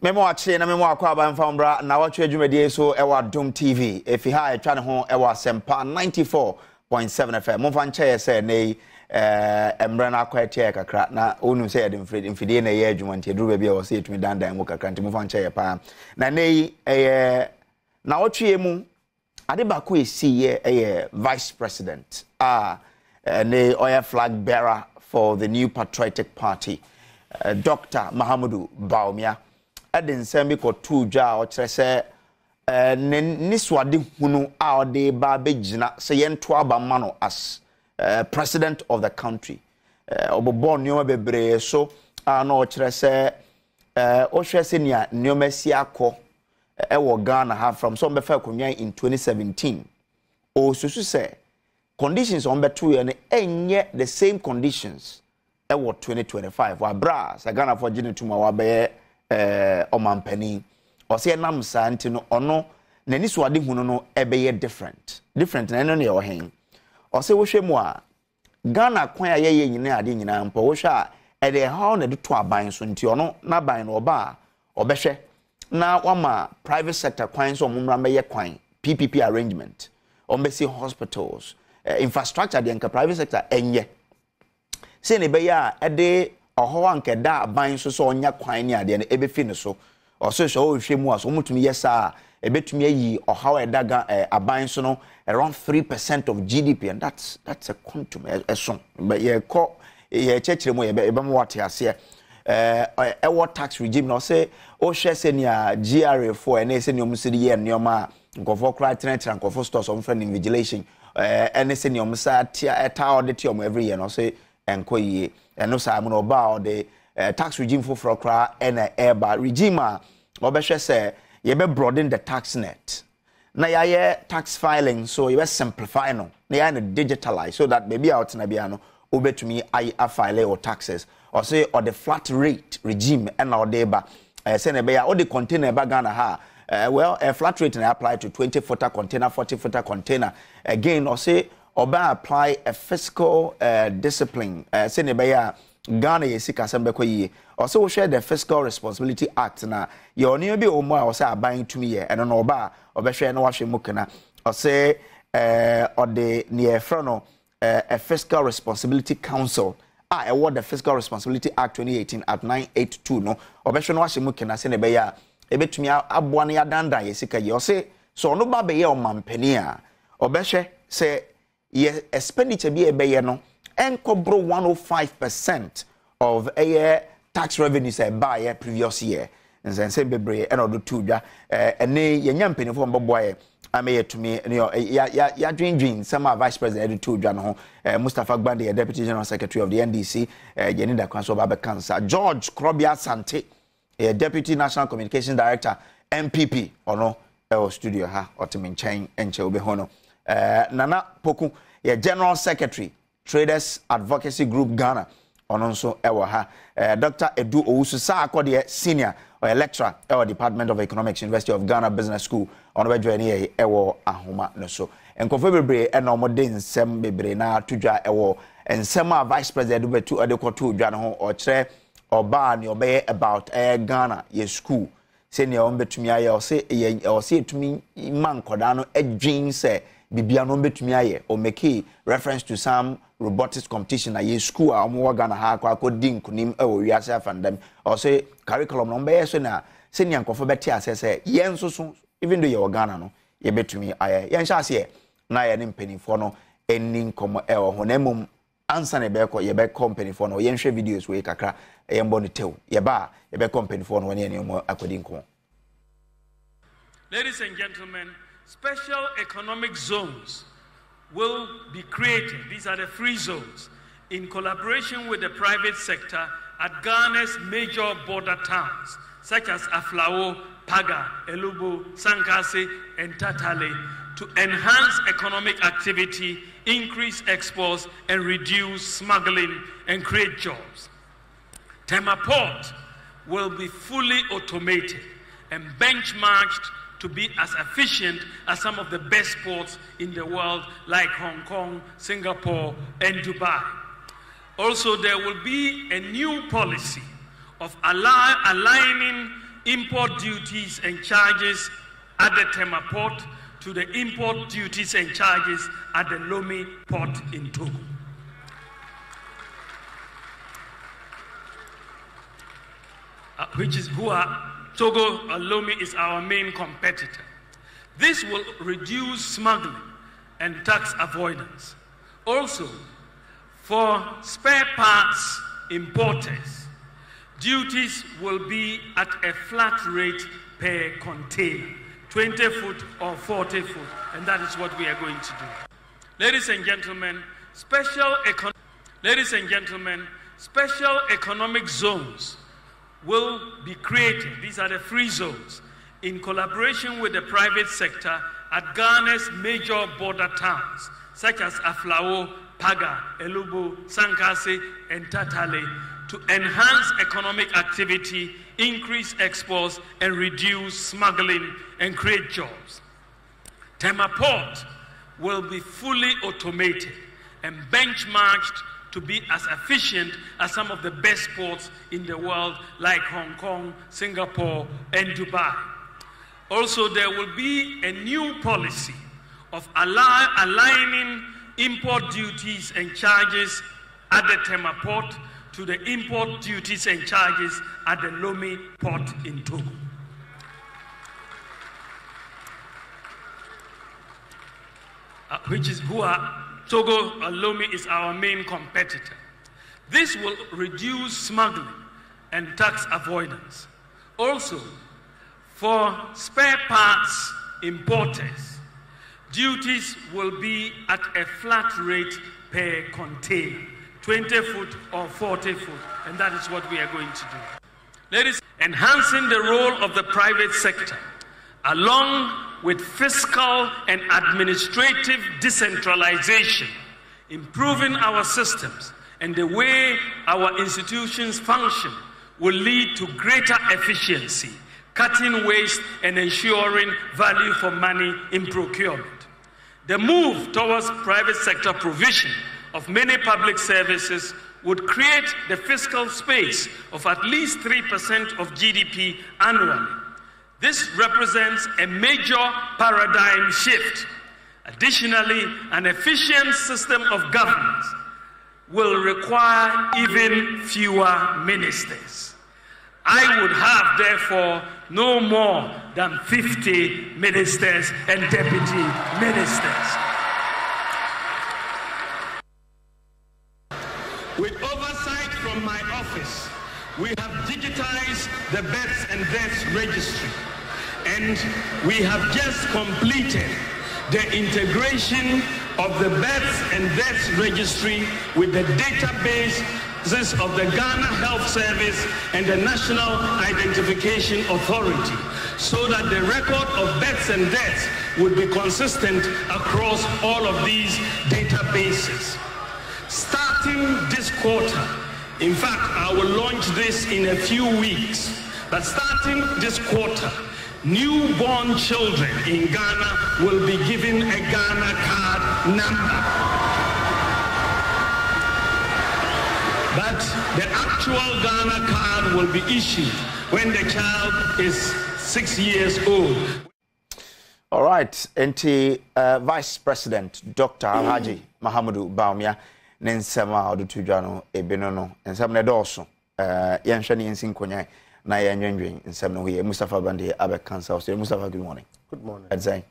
Memo ache na memo akwa ba mfambra Nnawotwi Yi so ewa Adom TV efi ha etwa ne ho ewa Sempa 94.7 FM momfa nche se nei emre na akwa etie kakra na onu se yede mfidie na ye adwuma ntie duru ba bia wo se etumi dandan mu kakra ntie momfa nche pa na nei Nnawotwi Yi mu ade ba ko esi ye vice president nei oya flag bearer for the new patriotic party Dr. Mahamudu Bawumia Eden sembi ko tuja o kire se niswade hunu a ode ba begina se yento aba mano as president of the country obobo nneoma bebre so na o kire se o hwe se nia nneoma si akọ wo Ghana ha from some befa konwan in 2017 o susu se conditions on betu ye ne enye the same conditions wo 2025 wa bra sa Ghana for gene tuma wa be omampani o se nam sa nti no ono nani so ade hunu no ebeye different na eno ne o hen o se wo hwemu a Ghana kwan ya ye nyina ade nyina mpo wo hwa e de how na de to aban so nti ono na ban no oba obehwe na wama private sector kwan so omumra meye kwan PPP arrangement ombesi hospitals infrastructure de nka private sector enye se ne be ya ede oho anke da ban so onya kwan ni ade ne ebefi ne so oso o hwemu aso mutumi yesa ebetumi ayi oha edaga aban so no around 3% of GDP and that's a quantum so but ye ko ye chechire mo ye be mo wate ase what tax regime no say o hwe se ni GRA for na se ni omsiri ye nneoma nkofo kra tenetran nkofo stores on friend invigilation ene se ni omsa tia eta audit om every year no say enko yi eno sa mo no ba the tax regime for kra ena eba regime a obehwe se ye be broaden the tax net na ya tax filing so ye be simplify no na ya digitalize so that maybe out na bia no obetumi I file or taxes or say or the flat rate regime and or deba say na be ya or the container ba Ghana ha well a flat rate na apply to 20-footer container 40-footer container again or say oba apply a fiscal discipline say na be ya Ghana yesika sembe ko yi or so we share the Fiscal Responsibility Act na ye oni bi o mo a o say aban tumi ye eno no oba obehwe na wahwe mukena or say or the near front a Fiscal Responsibility Council award the Fiscal Responsibility Act 2018 at 982 no obehwe na wahwe mukena se ne be ya ebetumi aboa na yadanda yesika ye o say so no ba be ye o mampani a obehwe se ye expenditure bi e be ye no enkobro 105% of a tax revenues by previous year nzen se bebre and odo tudwa ene yenya mpenifo mboboye ameye tumi ya dream some vice president edo tudwa no Mustafa Gbande deputy general secretary of the NDC Jenida Kwanso Babe Cancer George Krobia Sante deputy national communication director MPP ono studio ha otimin chain enche obe hono Nana Poku general secretary Traders Advocacy Group Ghana ononso ewa ha Dr. Edu Owusu sa akode senior lecturer ewa Department of Economics University of Ghana Business School ono be join here ewa ahoma no so enkofo bebre e no mode nsem bebre na tudwa ewa nsem a vice president betu adekoto dwa no ho o kire oba ne obeye about Ghana ye school senior on betumi aye o se etumi man koda no adwin se bibia no betumi aye o make reference to some robotics competition at school a omo Ghana ha akwa din kunim e wo wiase afandam o say curriculum no be so na senior nkofo beti asese yen so even though you Ghana no ye betumi aye yen sha ase na ye ne mpanifo no eni nkomo e wo ho na mum answer na be ko ye be company for no yen hwe videos we kakra ye mbo ne tew ye ba ye be company for no ne ne mo akodi nkomo. Ladies and gentlemen, special economic zones will be created. These are the free zones in collaboration with the private sector at Ghana's major border towns such as Aflao, Paga, Elubo, Sankase, and Tatale to enhance economic activity, increase exports, and reduce smuggling and create jobs. Tema Port will be fully automated and benchmarked to be as efficient as some of the best ports in the world like Hong Kong, Singapore, and Dubai. Also, there will be a new policy of aligning import duties and charges at the Tema port to the import duties and charges at the Lomé port in Togo. Togo Lomé is our main competitor. This will reduce smuggling and tax avoidance. Also, for spare parts importers, duties will be at a flat rate per container, 20 foot or 40 foot, and that is what we are going to do. Ladies and gentlemen, special economic zones will be created. These are the free zones in collaboration with the private sector at Ghana's major border towns, such as Aflao, Paga, Elubo, Sankase, and Tatale, to enhance economic activity, increase exports, and reduce smuggling and create jobs. Tema Port will be fully automated and benchmarked to be as efficient as some of the best ports in the world, like Hong Kong, Singapore, and Dubai. Also, there will be a new policy of aligning import duties and charges at the Tema port to the import duties and charges at the Lomé port in Togo. Togo Lomé is our main competitor. This will reduce smuggling and tax avoidance. Also, for spare parts importers, duties will be at a flat rate per container, 20 foot or 40 foot, and that is what we are going to do. Ladies, enhancing the role of the private sector, along with fiscal and administrative decentralization, improving our systems and the way our institutions function will lead to greater efficiency, cutting waste and ensuring value for money in procurement. The move towards private sector provision of many public services would create the fiscal space of at least 3% of GDP annually. This represents a major paradigm shift. Additionally, an efficient system of governance will require even fewer ministers. I would have, therefore, no more than 50 ministers and deputy ministers. With oversight from my office, we have digitized the births and deaths registry, and we have just completed the integration of the births and deaths registry with the databases of the Ghana Health Service and the National Identification Authority, so that the record of births and deaths would be consistent across all of these databases. Starting this quarter, in fact, I will launch this in a few weeks, but starting this quarter, newborn children in Ghana will be given a Ghana card number. But the actual Ghana card will be issued when the child is 6 years old. All right, Vice President Dr. Alhaji Mahamudu Bawumia Nensema Odutujano Ebenono and some Nedoso Yanshani and Sinkonya na yenwenwen nsem no here Mustafa Bande Abe Cancer. Mustafa, good morning. Good morning. Adzai.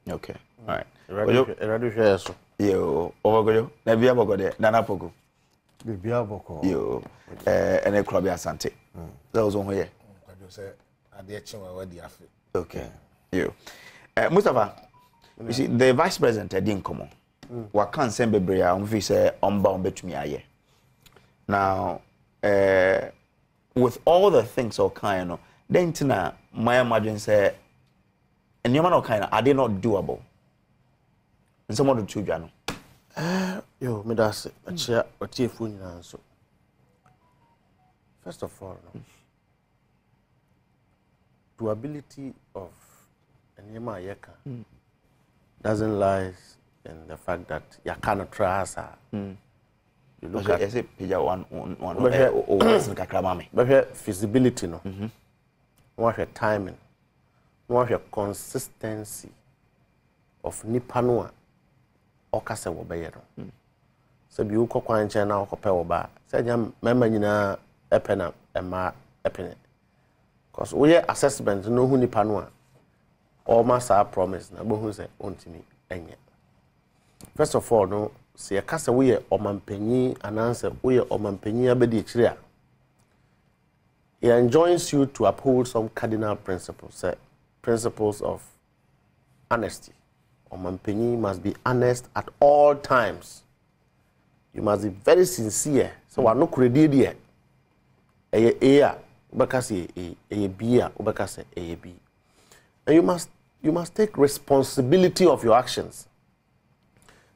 Okay. All right. Eradu share so. Yo, overgoyo. Na bia bogode nana pogo. Bibia boko. Yo. Ene club asante. That was on here. I just say ade chenwa we di afi. Okay. Yo. Mustafa, you see the vice president didn't come on. What can send bebre a umfi say omba betumi aye. Now with all the things all kind of then tina my imagine say and you man kind of are they not doable and some of the children yo me that's a chair or phone so first of all the ability of Enyema Yeka doesn't lie in the fact that you cannot trust her. You look at one feasibility no. no hwe timing, no hwe consistency of nipa no a okase wo beye no. So bi ukọ kwanche na okope wo ba. Say nya mema nyina epena ema epene. Cause we assessment no hu nipa no a all masa promise na bohu say ontimi enye. First of all no se ye kase we omampanyi ananse we omampanyi abedi ekire a it enjoins you to uphold some cardinal principles, principles of honesty. Omampanyi must be honest at all times. You must be very sincere. So we no credit here. A ubekase a B ubekase a B. And you must take responsibility of your actions.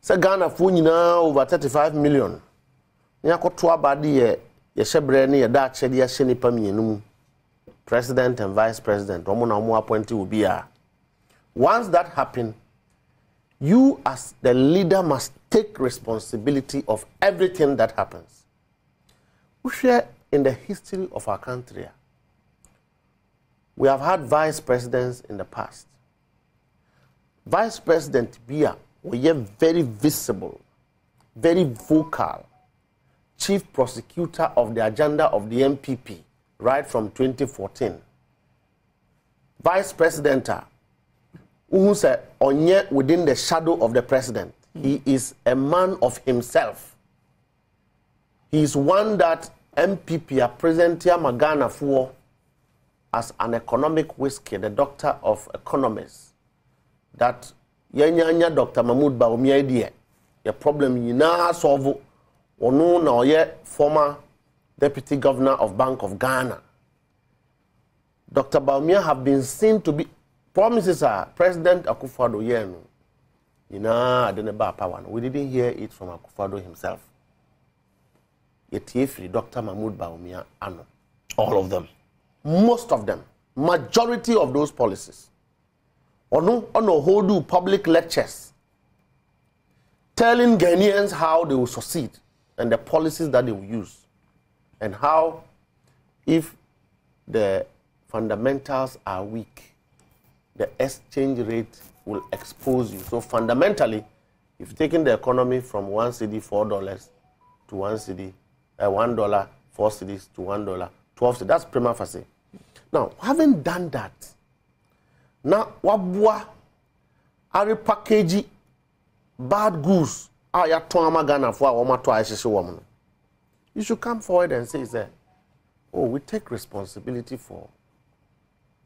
Say Ghana fu nyina over 35 million. Nya koto abade ye shebre ne ye da chede ye hye nipa mienum. President and vice president omo na omo appointee will be a. Once that happen, you as the leader must take responsibility of everything that happens. We share in the history of our country. We have had vice presidents in the past. Vice President Bia were very visible, very vocal, chief prosecutor of the agenda of the MPP right from 2014. Vice President who said onye within the shadow of the president. He is a man of himself. He is one that MPP are present here Magana for as an economic whiskey, the doctor of economists. That yanya Dr. Mahmoud Baumia idea. Your problem yina solve ono na oye former deputy governor of Bank of Ghana. Dr. Baumia have been seen to be promises are President Akufo-Addo yenu. Yina adeneba power. We didn't hear it from Akufo-Addo himself. Yet Dr. Mahmoud Baumia ano. All of them. Most of them. Majority of those policies. Ono hold public lectures telling Ghanaians how they will succeed and the policies that they will use and how if the fundamentals are weak, the exchange rate will expose you. So fundamentally, you've taken the economy from $1 $4 to $1, $4 cedis to $1, 12 cedis. That's prima facie. Now, having done that, now wabwa are package bad goods ya toama Ghana for woma to aisheshe woman. You should come forward and say, oh, we take responsibility for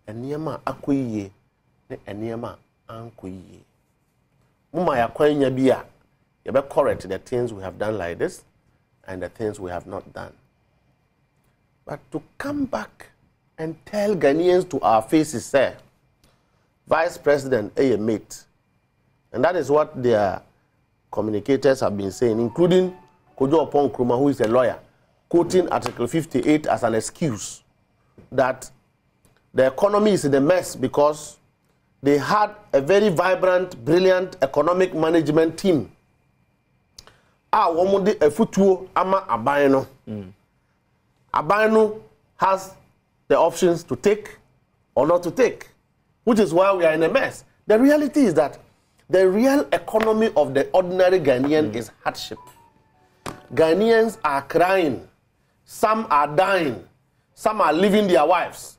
eniyama akoyiye ne eniyama ankoyiye. Muma ya kwanya bia you be correct the things we have done like this and the things we have not done. But to come back and tell Ghanaians to our faces, sir, Vice President a mate. And that is what their communicators have been saying, including Kojo Opon Nkrumah, who is a lawyer, quoting Article 58 as an excuse that the economy is in a mess because they had a very vibrant, brilliant economic management team. Womude efutuo ama abayno. Abayno has the options to take or not to take, which is why we are in a mess. The reality is that the real economy of the ordinary Ghanaian is hardship. Ghanaians are crying. Some are dying. Some are leaving their wives.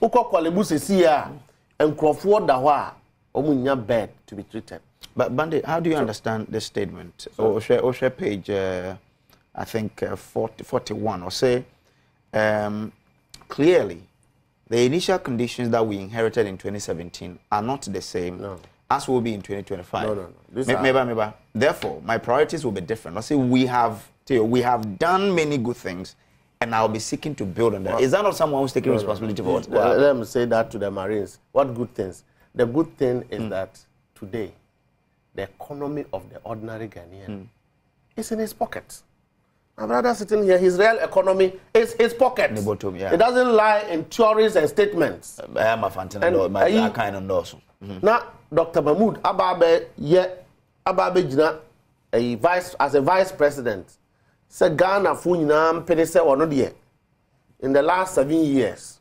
Uko kwalebu sesiya and Crawford dawa omunya bed to be treated. But Bande, how do you understand this statement? Oshe page, I think 41, or say, clearly, the initial conditions that we inherited in 2017 are not the same as will be in 2025. No. Therefore, my priorities will be different. I say we have done many good things, and I'll be seeking to build on that. Well, is that not someone who's taking responsibility for what? Let me say that to the Marines. What good things? The good thing is that today, the economy of the ordinary Ghanaian is in his pocket. My brother sitting here, his real economy is his pocket. It doesn't lie in theories and statements. I'm a fantastic kind of nose. Now, Dr. Mahmoud Ababe Jina, as a vice president, said Ghana Funinam Pedese or not yet. In the last 7 years,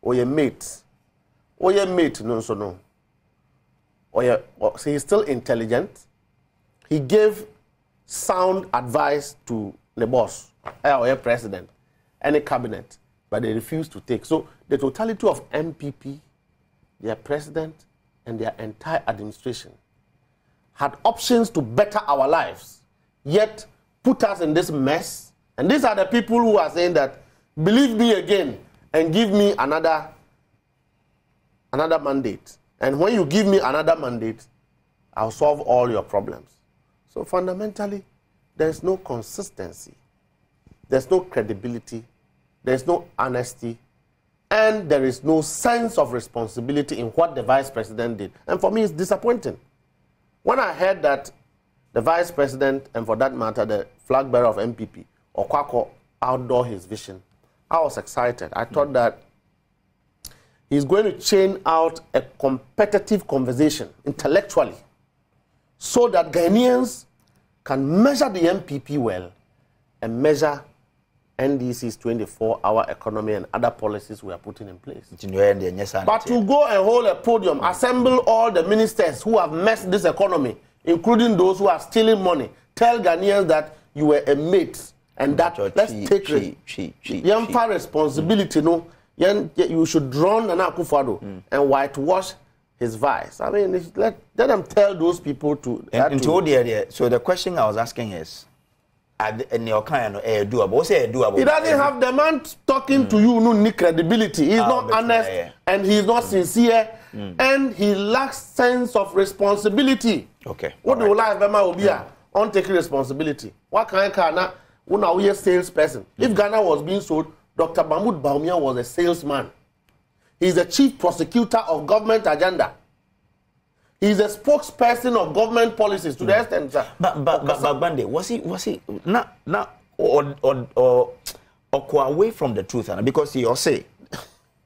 or your mates, Oye mate no so no. Oye, so he's still intelligent. He gave sound advice to the boss, or president, and the cabinet, but they refused to take. So the totality of MPP, their president, and their entire administration had options to better our lives, yet put us in this mess. And these are the people who are saying that, believe me again and give me another mandate. And when you give me another mandate, I'll solve all your problems. So fundamentally, there's no consistency, there's no credibility, there's no honesty, and there is no sense of responsibility in what the vice president did. And for me, it's disappointing. When I heard that the vice president, and for that matter, the flag bearer of MPP, Okwako, outdoor his vision, I was excited. I thought that he's going to chain out a competitive conversation intellectually so that Ghanaians can measure the MPP well and measure NDC's 24-hour economy and other policies we are putting in place. But to go and hold a podium, assemble all the ministers who have messed this economy, including those who are stealing money, tell Ghanaians that you were a mate and that let's take responsibility. No, you should drown Nana Akufo-Addo and whitewash his vice. I mean, let them tell those people to. So the question I was asking is, doable? He doesn't have the man talking to you, no credibility. He's not honest and he's not sincere and he lacks sense of responsibility. Okay. What do you like, Bema Obia? On taking responsibility. What kind of when we a salesperson? If Ghana was being sold, Dr. Mahmoud Bawumia was a salesman. He's the chief prosecutor of government agenda. He's a spokesperson of government policies to the extent that. But Bande, was he not or away from the truth? Because he also say,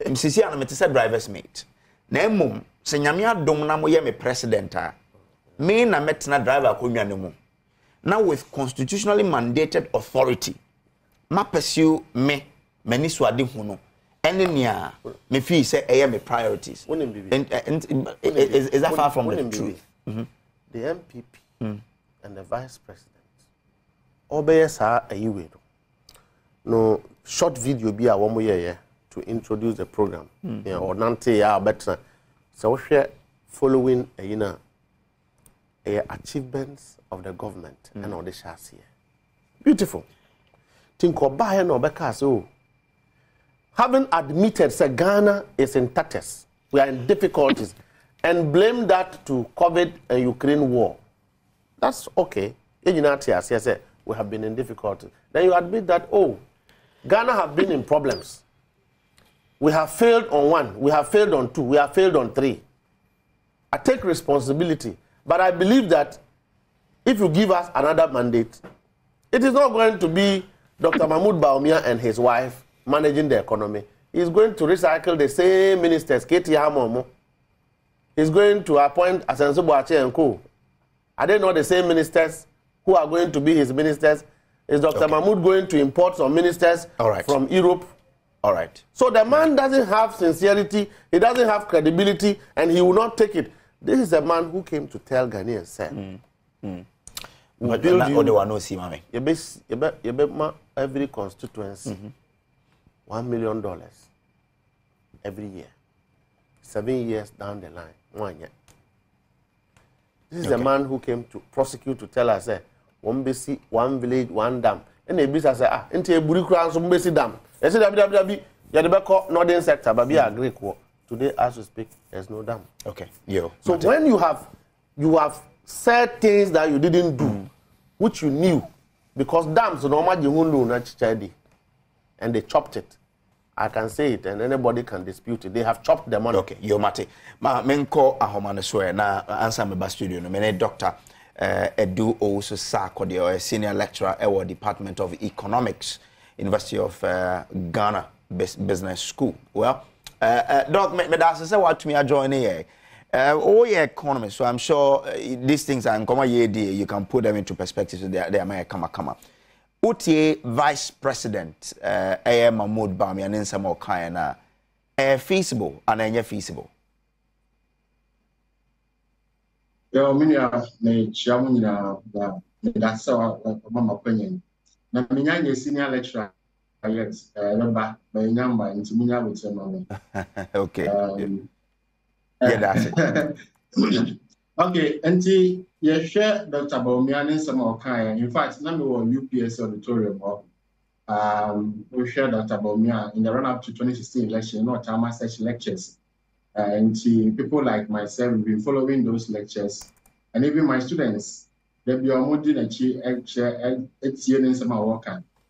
Mrs. Yana said driver's mate. Nemo, Senyamia Domna moye me president. Me na metna driver kunya nemo. Now with constitutionally mandated authority, ma pursue me many swadi huno. Enya me feel say me priorities. Is that far from the truth? The MPP and the vice president obey sa ayiwe. No short video be a one year to introduce the program. Or nante ya better. So share following achievements of the government and all the shares here. Beautiful. Think of buy no because having admitted that Ghana is in tatters, we are in difficulties, and blame that to COVID and Ukraine war. That's okay. We have been in difficulties. Then you admit that, Ghana have been in problems. We have failed on 1, we have failed on 2, we have failed on 3. I take responsibility, but I believe that if you give us another mandate, it is not going to be Dr. Mahmoud Bawumia and his wife managing the economy. He's going to recycle the same ministers, Katie Hamomo. He's going to appoint Asenso Boache and Co. Are they not the same ministers who are going to be his ministers? Is Dr. Mahmoud going to import some ministers from Europe? All right. So the man doesn't have sincerity, he doesn't have credibility, and he will not take it. This is a man who came to tell Ghanaians, sir. But you no see, mommy. Every constituency. $1 million every year. 7 years down the line, 1 year. This is a man who came to prosecute to tell us, one basic, one village, one dam. And the business say, into a Burikran, some basic dam. They say, WWW, you're the back northern sector, but be a Greek war. Today, as we speak, there's no dam. Okay. So when you have said things that you didn't do, which you knew, because dams normally and they chopped it. I can say it, and anybody can dispute it. They have chopped the money. Okay, yo mate. Ma menko ahomane swear na answer me ba studio no. Me Dr. Edu also Sarkodie, a senior lecturer at the Department of Economics, University of Ghana Business School. Well, Doc, me that's say what me join here. Economists, so I'm sure these things are in common. You can put them into perspective. So they are come. Utie Vice President Mahmoud Bawumia and some more kind feasible and feasible. Yo, minya me chiamu that's how mama penyen. Na minya ye senior lecturer yes, remember my number into minya with your mama. Okay. Yeah, that's it. Okay, and you share Dr. Baumian in some of kind. In fact, number one UPS auditorium we share Dr. Baumian in the run up to 2016 election, not time such lectures. And people like myself have been following those lectures, and even my students, they'll be more than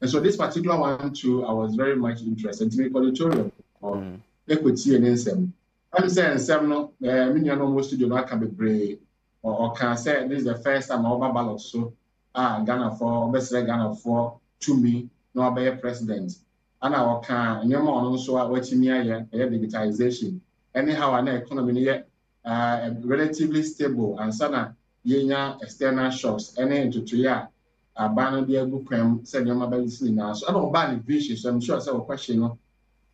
and so this particular one too, I was very much interested to make auditorium or equity and some. I'm saying some no, many most studio not can be brave or can say this is the first time I over ballot so Ghana for best Ghana for to me no be president, and I can nyama also what me here digitization. Anyhow, an economy yet relatively stable and sana yenya external shocks any into 2 years. Ban be a good crime, said your mother now. So I don't ban vision, so I'm sure some question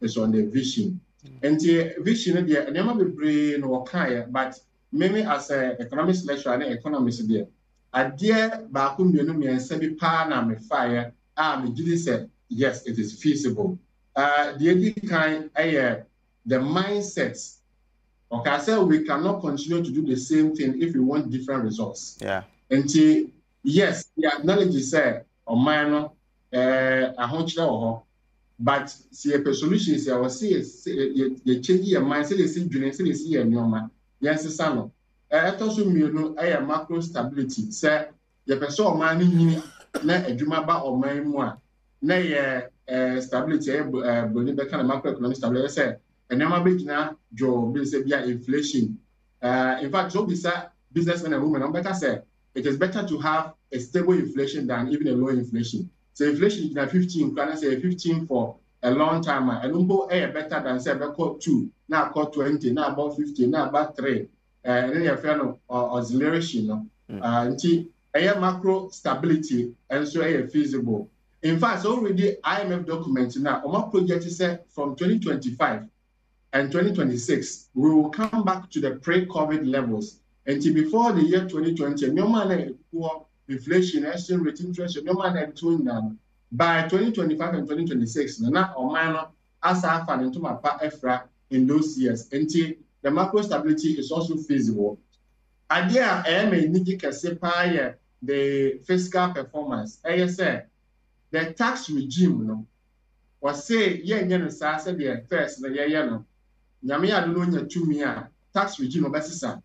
is on the vision. And the vision there, and never be brain or kaya, but maybe as a economics lecturer and economist there. A dear Bakum Yunumi and Sebi Pana me fire, me Judy said, yes, it is feasible. The kind the mindsets. Okay, I said we cannot continue to do the same thing if we want different results. Yeah. And yes, the acknowledge said or minor but see a solution is our see you change your mind, say they see you say they see a new man. Yes, Sano. Also you a macro stability. Say the person money na adwumaba or man more. Na stability kind of macroeconomic stability say and never be now job inflation. In fact, so businessmen and women, better say it is better to have a stable inflation than even a low inflation. So inflation is 15, can I say 15 for a long time? And umbo better than say about 2, now call 20, now about 50, now about 3. And then you have oscillation. Until a macro stability and so feasible. In fact, already IMF document now, our project is from 2025. And 2026, we will come back to the pre-COVID levels. Until before the year 2020, no man poor inflation, exchange rate interest, no man between them. By 2025 and 2026, na or as I found into my EFRA in those years. Until the macro stability is also feasible. Idea the fiscal performance. I say the tax regime was say the first the Yamia don't to me tax regime obesisa.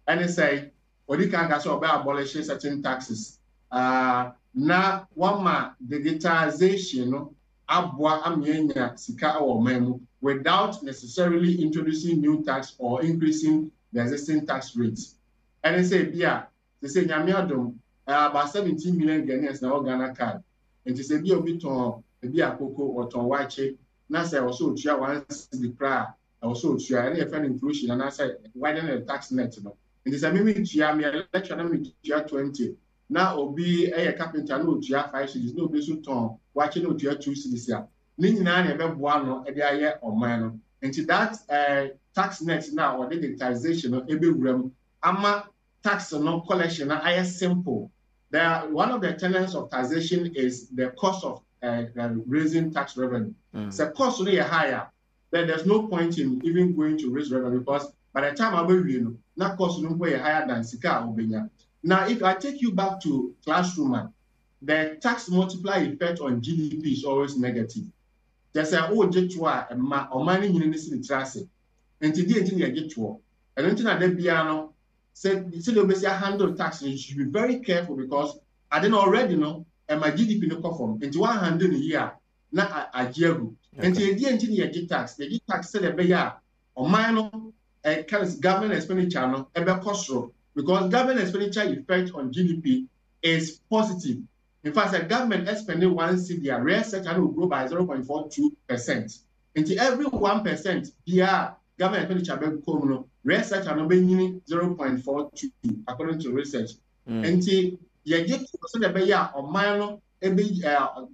And they say, what you can abolishing certain taxes. Na wama digitization abwa amienya sika or memo without necessarily introducing new tax or increasing the existing tax rates. And they say, they say Yamia about 17 million Ghanaians now Ghana card. And they say be a bit on a cocoa or ton white. Na say also try once the prayer. Also, to any friend inclusion, and I said, why don't the tax net? And it's a mimi to election 20. Now, be a carpenter, no, 5 cities, no, Besuton, watching no 2 cities. Nina never one a year or minor. And to that tax net now, or digitization of every room, ama tax no collection, I am simple. One of the tenets of taxation is the cost of raising tax revenue. So, cost really higher. Then there's no point in even going to raise revenue because by the time I will not cost no way higher than Sika Obenya. Now, if I take you back to classroom, the tax multiplier effect on GDP is always negative. There's a J2 or money in the city tracing. And today, I get to and until I did piano said the handle tax, you should be very careful because I didn't already know and my GDP no perform into 100 a year, not a year. And the tax said a bear or minor government expenditure because government expenditure effect on GDP is positive. In fact, the government spending 1 cedi, real sector will grow by 0.42%. Into every 1%, government expenditure will come, real sector will be 0.42 according to research. And you get to the bear or minor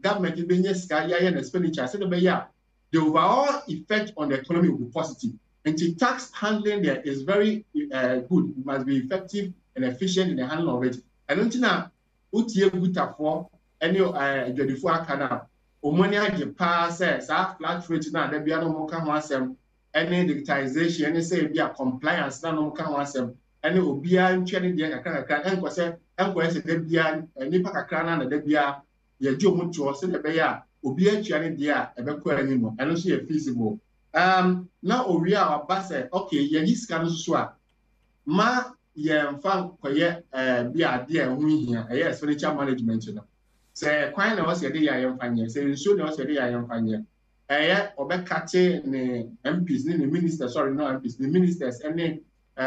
government will be expenditure, said the bear. The overall effect on the economy will be positive. And the tax handling there is very good. It must be effective and efficient in the handling of it. And until now, utie guta for any adwadifo aka na omoni age pa say sa flat rate na da bia no mo ka ho asem any digitization any say bia compliance na no mo ka ho asem any obia ntwe de kakaka enko say da bia nipa kakra na da bia ye ji omo tuo say da be ya obia ntwe ne de a ebekọ ani no eno so ye feasible na owi a waba say okay ye ji sika no so a ma ye mfa koye bia de a hu hia e expenditure management no say kwan na wose de ya yemfanye say nso na wose de ya yemfanye obekate ne MPs ne ministers sorry no MPs the ministers any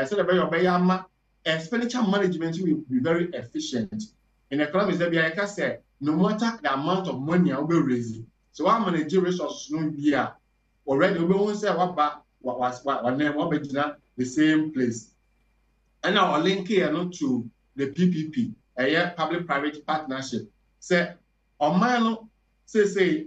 so the be ama expenditure management will be very efficient in economics there be I can say no matter the amount of money I will be raising so I manage resources no be already we won't say what name what be the same place and now link here not to the PPP public private partnership say omano say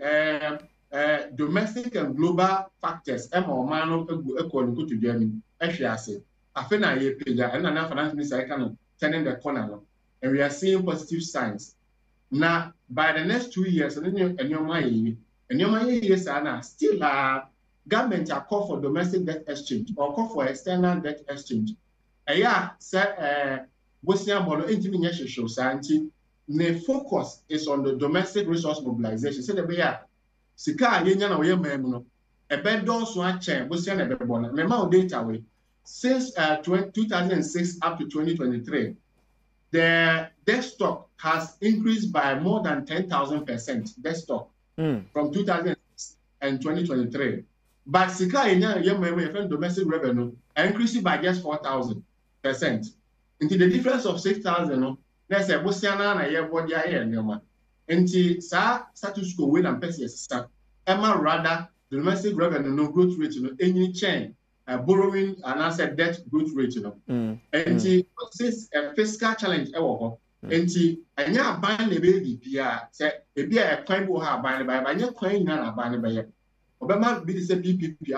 domestic and global factors omano equal to Germany ehwe afena ye page and na finance minister can turning the corner and we are seeing positive signs now by the next 2 years and years are still government are call for domestic debt exchange or call for external debt exchange say Bosnia Bono intimi show santi the focus is on the domestic resource mobilization. So the way sika yenya na we memu no ebe don so a chen Bosnia na ebe bona me ma data we since 2006 up to 2023 the debt stock has increased by more than 10,000% debt stock from 2006 and 2023 but sika yenya memu domestic revenue increased by just 4,000% into the difference of 6,000 no let's say Bosiana na ye body aye nyoma enti sa status quo we na pese sa ema rather the domestic revenue no growth rate no any change borrowing and asset debt growth rate no enti this fiscal challenge e wo ho enti anya aban na be bibia say e bia e kwan bo ha aban ba anya kwan nya na aban ba ye obema bi say PPP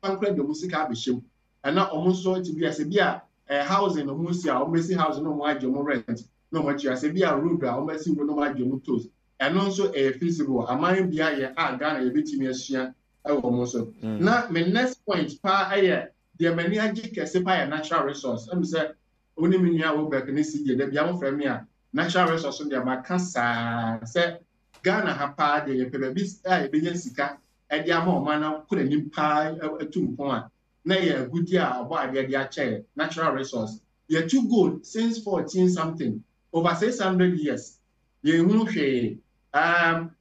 ankra de musika abehim ana omunso ti bia say bia housing no musia o mesi housing no mo ajomo rent no much you say be a road a o mesi no ma ajomo toes and also feasible aman bia ye Ghana ye betimi asua e wo mo so na my next point pa aye the many agi kese pa natural resource am say oni menua wo back ni sije da bia mo fra me a natural resource dey ma kasa say Ghana ha pa de ye pebe bi e be nya sika e dia ma o ma na kura nim pa atumpo a na ye gudi a obo ade de ache natural resource ye too good since 14 something over 600 years ye hunu hwe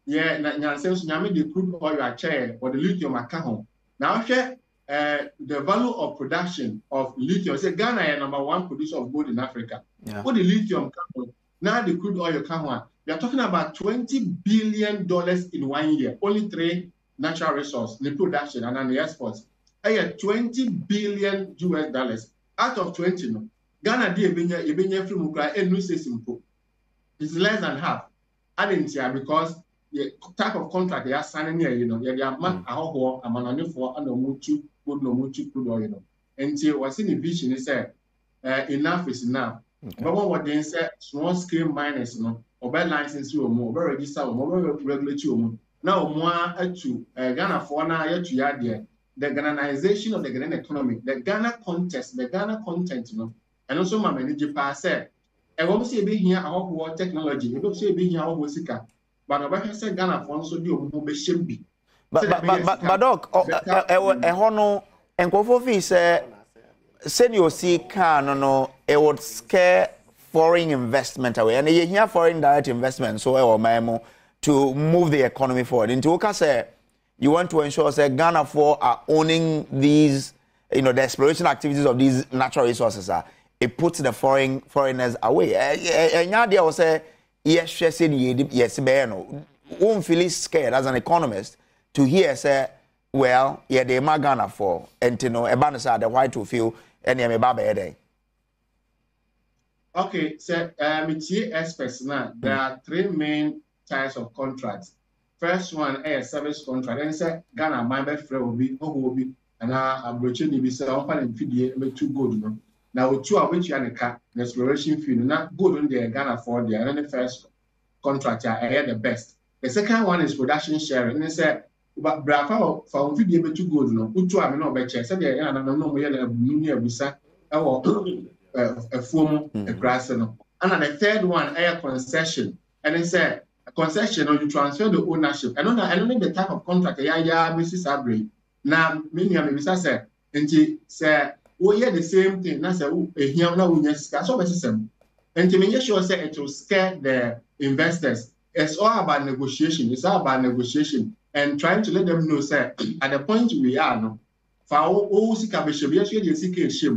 ye na sense nyame the crude oil ache or the lithium akaho now hwe the value of production of lithium say Ghana is #1 producer of gold in Africa for the lithium now the crude oil akaho we are talking about $20 billion in 1 year only 3 natural resource the production and the exports $20 billion out of 20 no Ghana dey ebenya free mukra enu say simple it's less than half adentia because the type of contract they are signing here they are man ahoho amananefo and omutu good no mutu crude oil until was in the vision say enough is enough but what they say small scale miners no obe license you omo obe register omo obe regulate you omo now omo atu Ghana for na yetu ya there the Ghananization of the Ghanaian economy, the Ghana context, the Ghana content, and also my manager pass said, I won't say be here our technology, you don't say be here our sika, but I said Ghana for also do mobile shimbi. But doc, hono and Kofofi send your see can no, it would scare foreign investment away, and you hear foreign direct investment, so or memo to move the economy forward. Into what say. You want to ensure that Ghana are owning these, the exploration activities of these natural resources. It puts the foreigners away. And now they will say, yes, won't feel scared as an economist to hear say, well, yeah, they are Ghana for, and to know about the white to feel any day. Okay, so experts now. There are 3 main types of contracts. First one is service contract. And say Ghana my best friend will be and I broach ni be say on pan and feed me too good Now, with 2 of which you are the exploration field, not good on the Ghana for the and the first contractor, I had the best. The second one is production sharing. And they said, but Bravo found to be able to go, no, put 2 no better. Said, yeah, and I don't know where the Munia Busa or a form, a grass. And the third one, air concession. And they said, a concession or you transfer the ownership. I don't know the type of contract, yeah, Mrs. Abri. Now, many of me say, and she said, oh, yeah, the same thing. That's a here now, we just catch up with them. And to make sure say it will scare the investors. It's all about negotiation. It's all about negotiation and trying to let them know, say, at the point we are, no, for all sick of a ship, yes, you sick a ship.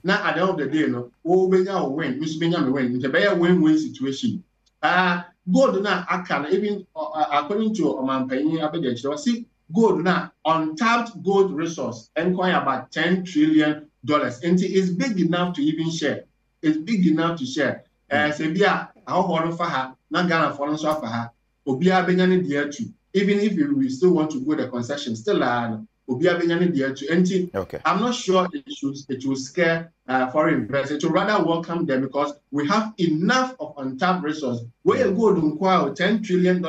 Now, at the end of the day, no, oh, Benya win, Miss Benya win. It's a very win-win situation. Gold now, I can even, according to Oman Penny Abedage, see, gold now, untapped gold resource, enquire about $10 trillion. And it's big enough to even share. It's big enough to share. Sebia, how horror for her, not Ghana for us for her, Obia Benyani dear too. Even if we still want to go the concession, still Obia Benyani dear too. And okay. I'm not sure it will scare foreign investors. It will rather welcome them because we have enough of untapped resources. Where you go to inquire $10 trillion,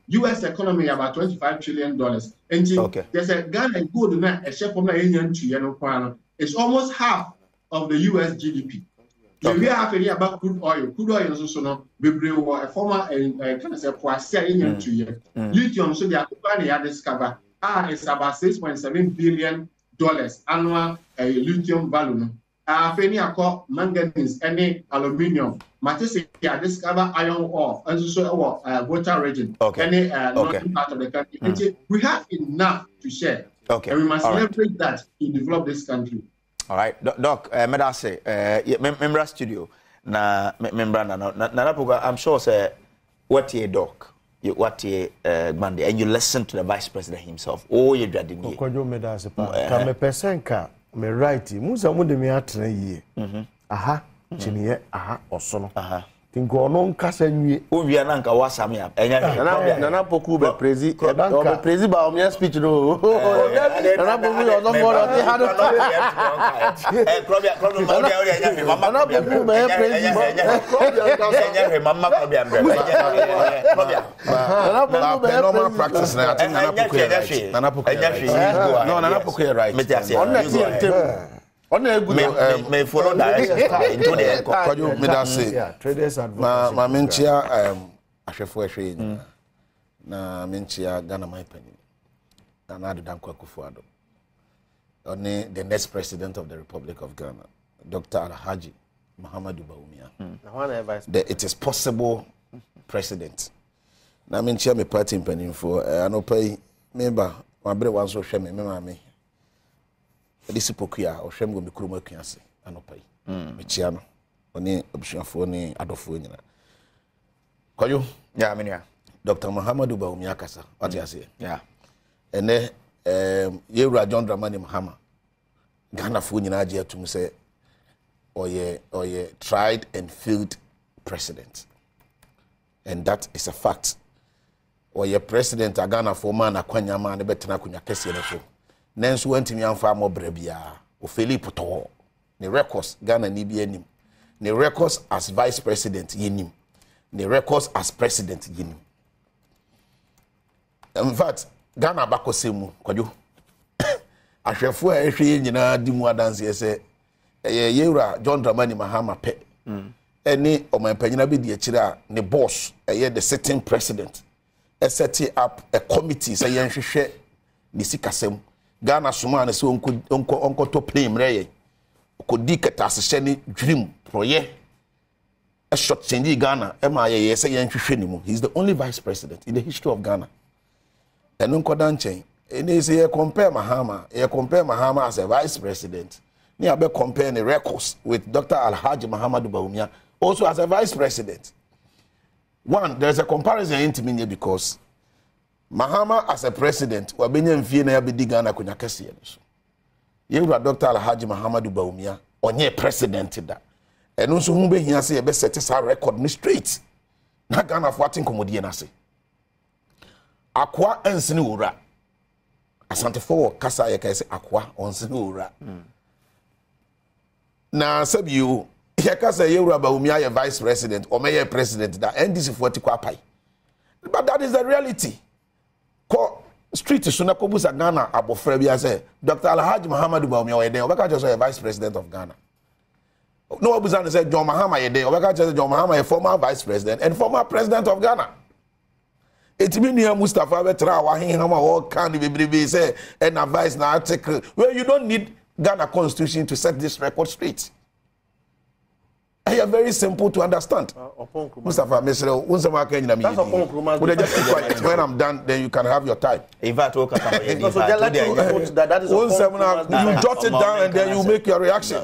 US economy about $25 trillion. And there's a Ghana good now, a chef from the Indian to it's almost half of the US GDP. So we have here about crude oil. Crude oil is also no a former kind of say poisson in 2 years. Lithium, so they are discovered. It's about $6.7 billion annual lithium value. Feni ako manganese, any aluminium. Matisse discover iron ore, and also our water region. Any northern part of the country. We have enough to share. And we must leverage that to develop this country. All right, Doc, Medase, member studio, member I'm sure say what ye Doc, what ye Monday, and you listen to the Vice President himself. Oh, you dreading me. Kojo Medase, come pesenka, me righty, musa mude me atre ye. Aha, chiniye, aha, osono. Aha. Tinko non kasa nwie ovia na nka wasam ya nana poku be prezi be prezi ba o speech no nana poku yo no more ti hado krobia ma dia nya mama nana poku be prezi nya mama krobia nana poku be normal practice na ati nana poku no nana poku right on me follow directions into the Kojo Medase. Yeah, traders advocate. Ma menchia ahwefo ahwe na menchia Ghana my penny. Na adu danko akufuado. Only the next president of the Republic of Ghana, Dr. Alhaji Muhammadu Bawumia. It is possible president. Na menchia me party penny for anopai member mabre wan so hwe me mama This pokia or Shem go be Kruma Kiasi, Anopai. Michiano, Oni Obshiafo, ni Adolfo. Koyu, yeah, Minia. Dr. Muhammadu Bawumia Kasa, what you say? Yeah. And then, Yera John Dramani Mahama, Ghana Funina Jia to say, or ye tried and failed president. And that is a fact. Or ye president, a Ghana for man, a Kwanya man, the better Kunya Kessi. Nancy went to me and far more brebia, or Philippe Poto, the records Ghana Nibianim, the records as vice president Yinim, the records as president Yinim. In fact, Ghana Bako Semu, Koju. I shall for a train in a dimwa dance, say, Yera John Dramani Mahama Pe. Any of my penina be the chira, the boss, the sitting president, setting up a committee, say, Yan share the Sikasem. Ghana Sumana so uncle to play mreye. Could dicket as a shiny dream proye. A short change Ghana, MIA, say Yanshinimu. He's the only vice president in the history of Ghana. And Uncle Danche, and they say compare Mahama as a vice president. Near be comparing the records with Dr. Alhaji Muhammadu Bawumia, also as a vice president. One, there's a comparison in because Mahama as a president, Wabenya mfie na yabedi Ghana kunya kese yeso. Yewura Dr. Alhaji Muhammadu Bawumia onye president da. Eno nso hu behia se ye be set sa record ni straight. Na Ghana fo atin komodie na se. Akwa ensini wura. Asante fo kasa ye kai se akwa onsini wura. na sabi you here ka say Yewura Bawumia ye vice president or mayor president that NDC for tikwa pai. But that is the reality. Ko street so na ko busa Ghana abofra bi say Dr. Alhaji Muhammadu Bawumia we dey obeka just a vice president of Ghana. No busa say John Mahama ye dey obeka just John Mahama a former vice president and former president of Ghana. It mean here Mustafa betra wa hin hama all kind be say and advice na article where you don't need Ghana constitution to set this record straight. I am very simple to understand. Mustafa Mesro, just keep quiet. When I'm done, then you can have your time. You jot it down and then you make your reaction.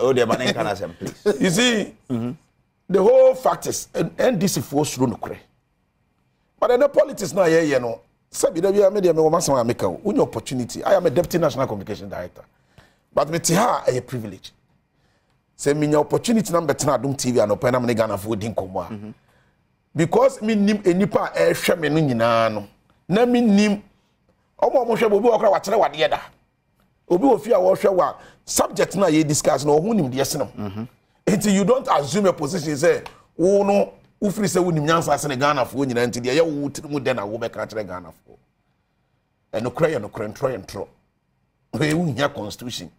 You see, the whole fact is, and this is forced through no. But then the politics now, you know, opportunity. I am a deputy national communication director. But me tiha a privilege. Say me opportunity number 10 Adom TV and open am Ghana for din komo. Because me nim enipa e hwe me no nyina no. Na me nim omo hwe obi okra wa kire wade da. Obi ofi a wo hwe wa subject na ye discuss no ho nim de yese no. Until you don't assume a position say wo no ufiri say wo nim nyansa ase ne Ghana for nyina nti de ye wo tirim de na wo be ka kire Ghana for. No kra ntro. We unya constitution.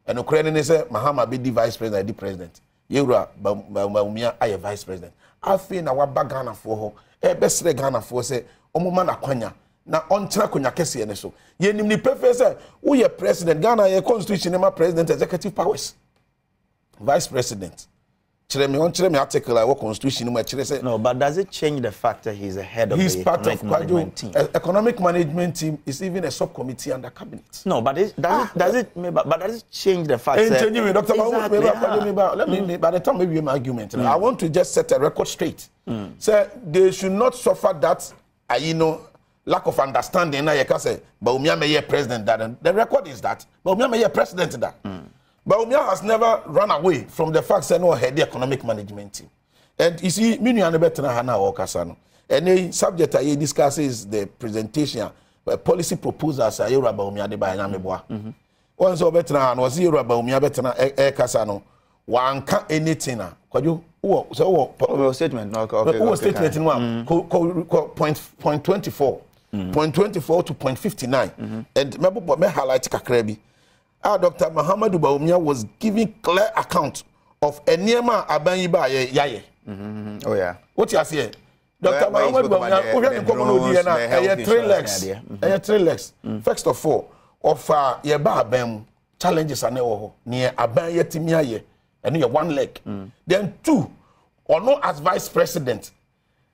And Ukraine say Mahama be the vice president, the president. Yewura Bawumia aye vice president. Afi na wa ba Ghana for ho. E be sre Ghana for say omuma na kwanya na ontra konya kese ne so. Ye nim ni prefer say wo ye president Ghana ye constitution ma president executive powers. Vice president. Chire me article I constitution ma chire say no, but does it change the fact that he's the head of the economic management team? Economic management team is even a subcommittee under cabinet. No, but does it change the fact that Dr. Let me by the time maybe my argument. I want to just set a record straight. Say they should not suffer that lack of understanding. Now you can say Bawumia may president that. The record is that Bawumia may president that. Bawumia has never run away from the fact that no head the economic management team. And you see, many are better than Hana or Kasano. And the subject I discuss is the presentation, policy proposals. Yewura Bawumia de by Namibwa. Once over better than was Yewura Bawumia better than Kasano. One can't anything. Could you? So statement. Statement in one. Point 24. Point 24 to point 59. And me highlight Kakrebi. Dr. Muhammadu Bawumia was giving clear account of Enyema Abanyiba Yaye. Oh yeah. What you say? Dr. Muhammadu Bawumia, we have three legs. First of all, of Yeba Abem challenges are near Aban Yetimiaye, and you one leg. Then two, or no as vice president,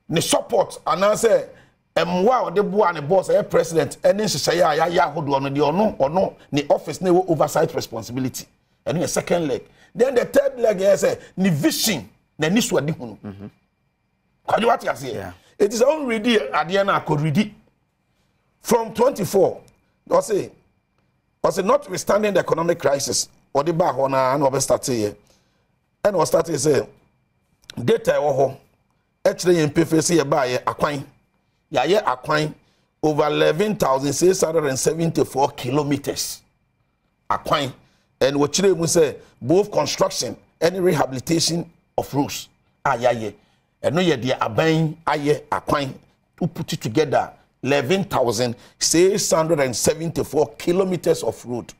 the support and answer. Wow, the boy and the boss, president, and then say, yeah, hold on, the office, no oversight responsibility. And then the second leg. Then the third leg is the vision, the niswa dihunu. Can you what you say? Yeah. It is already at the end I could read it. From 24, I say, notwithstanding the economic crisis, or the back on our start here, and was starting to say, data actually in PFC by a coin. Yaye Akwan over 11,674 kilometers. Akwan. And what you will say, both construction and rehabilitation of roads. Yaye. And no, the Aban Aye Akwan to put it together 11,674 kilometers of road.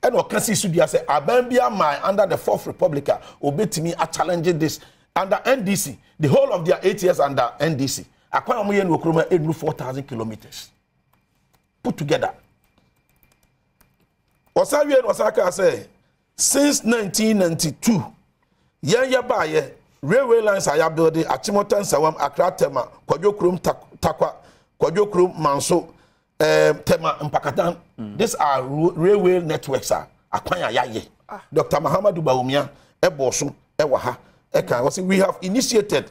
And what can see Sudia say, Abambia my under the Fourth Republic obey to me a challenging this under NDC, the whole of their 8 years under NDC. Akwa Muyen Wokroma 4,000 kilometers put together. Osawie Osaka say since 1992, Yanya Baye railway lines are building at Timotan Sawam Accra Tema, Kwajokrum Takwa, Kwajokrum Manso, Tema Mpakatan. These are railway networks. Akwanya Yaye. Dr. Muhammadu Bawumia, Ebosu, Ewaha, Eka. We have initiated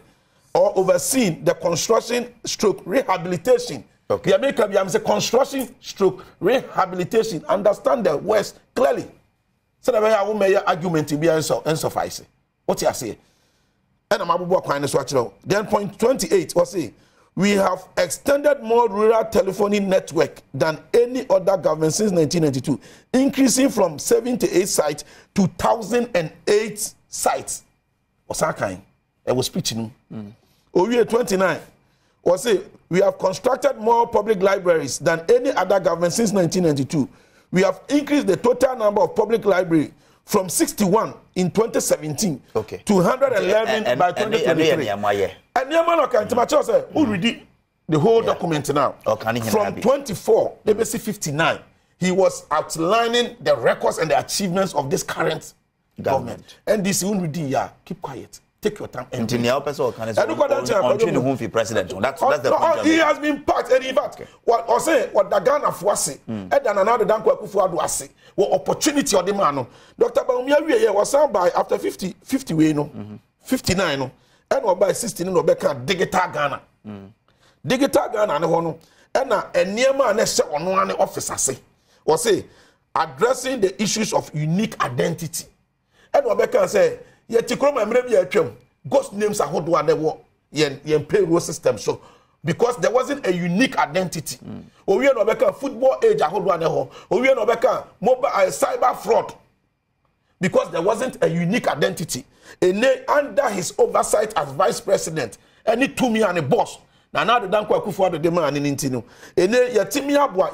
or overseen the construction stroke rehabilitation. Okay. The American say construction stroke rehabilitation. Understand the words clearly. So that I will make an argument to be insufficient. What you say? And I'm about to then point 28 was say we have extended more rural telephony network than any other government since 1992, increasing from 78 sites to 1,008 sites osakan e was speeching Owie 29 was say we have constructed more public libraries than any other government since 1992. We have increased the total number of public libraries from 61 in 2017 to 111 by 2023. And Yamano can say, who read the whole document now? From 24, they may see 59. He was outlining the records and the achievements of this current government. And this won't read, yeah, keep quiet. Take your time. And president. That's the point. He has been part, and in fact, what I say, what the Ghana for us, and then another Danko Kufuadu say, what opportunity or the man. Dr. Baumia was signed by after 50 way, no, 59, no, and by 16 no Becca Digital Ghana. Digital Ghana, no, and near man, on one officer say, or say, addressing the issues of unique identity. And Rebecca say, yet Tikroma maybe ghost names are hot one yen payroll system. So because there wasn't a unique identity. Or we are not football age hot one or we are not mobile cyber fraud. Because there wasn't a unique identity. And under his oversight as vice president, and it to me and a boss. Now the Danko Kufuor the demand in Intino. And Yatimi Abwa,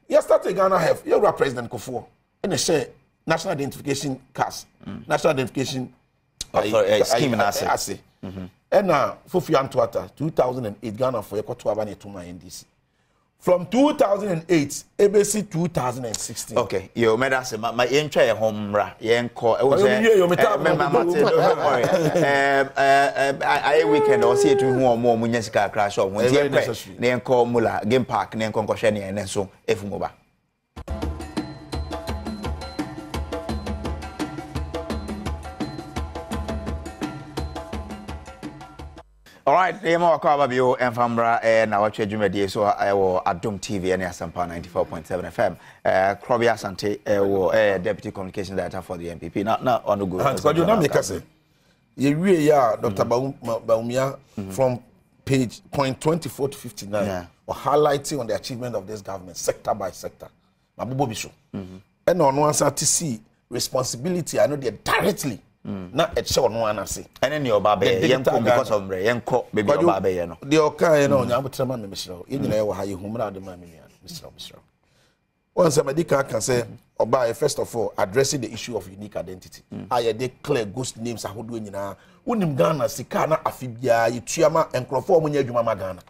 yesterday Ghana have your president Kufuor and a share national identification cards, national identification scheme and asset. And now, Fufi Antwata, 2008, Ghana for Ekotuabani to my NDC. From 2008, ABC 2016. Okay, you made us my entry home, Yanko. I weekend or see it to more Munyeska crash or when they call Mula, Game Park, Nan Concosheni, and so if Moba. All right, the more Kababio and Fambra and Nnawotwi Yi so I will Adom TV and Asampa 94.7 FM. Krobia Sante, Deputy Communications Director for the MPP. Now on the go. But you know, Mikase, Dr. Baumia from point 24 to 59, or highlighting on the achievement of this government, sector by sector. Mabubo Bisho. And on one side to see responsibility, I know they directly. Not at show no one say. And then your baby, because of Yanko, baby, baby, no. The okay, no, Yabutraman, Mr. In the how you humor the man, Mr. Once a medical can say, or by first of all, addressing the issue of unique identity. I declare ghost names are doing now. Unim Ghana, Sikana, Afibia, Yutiama, and Crawford when you do Mama Ghana.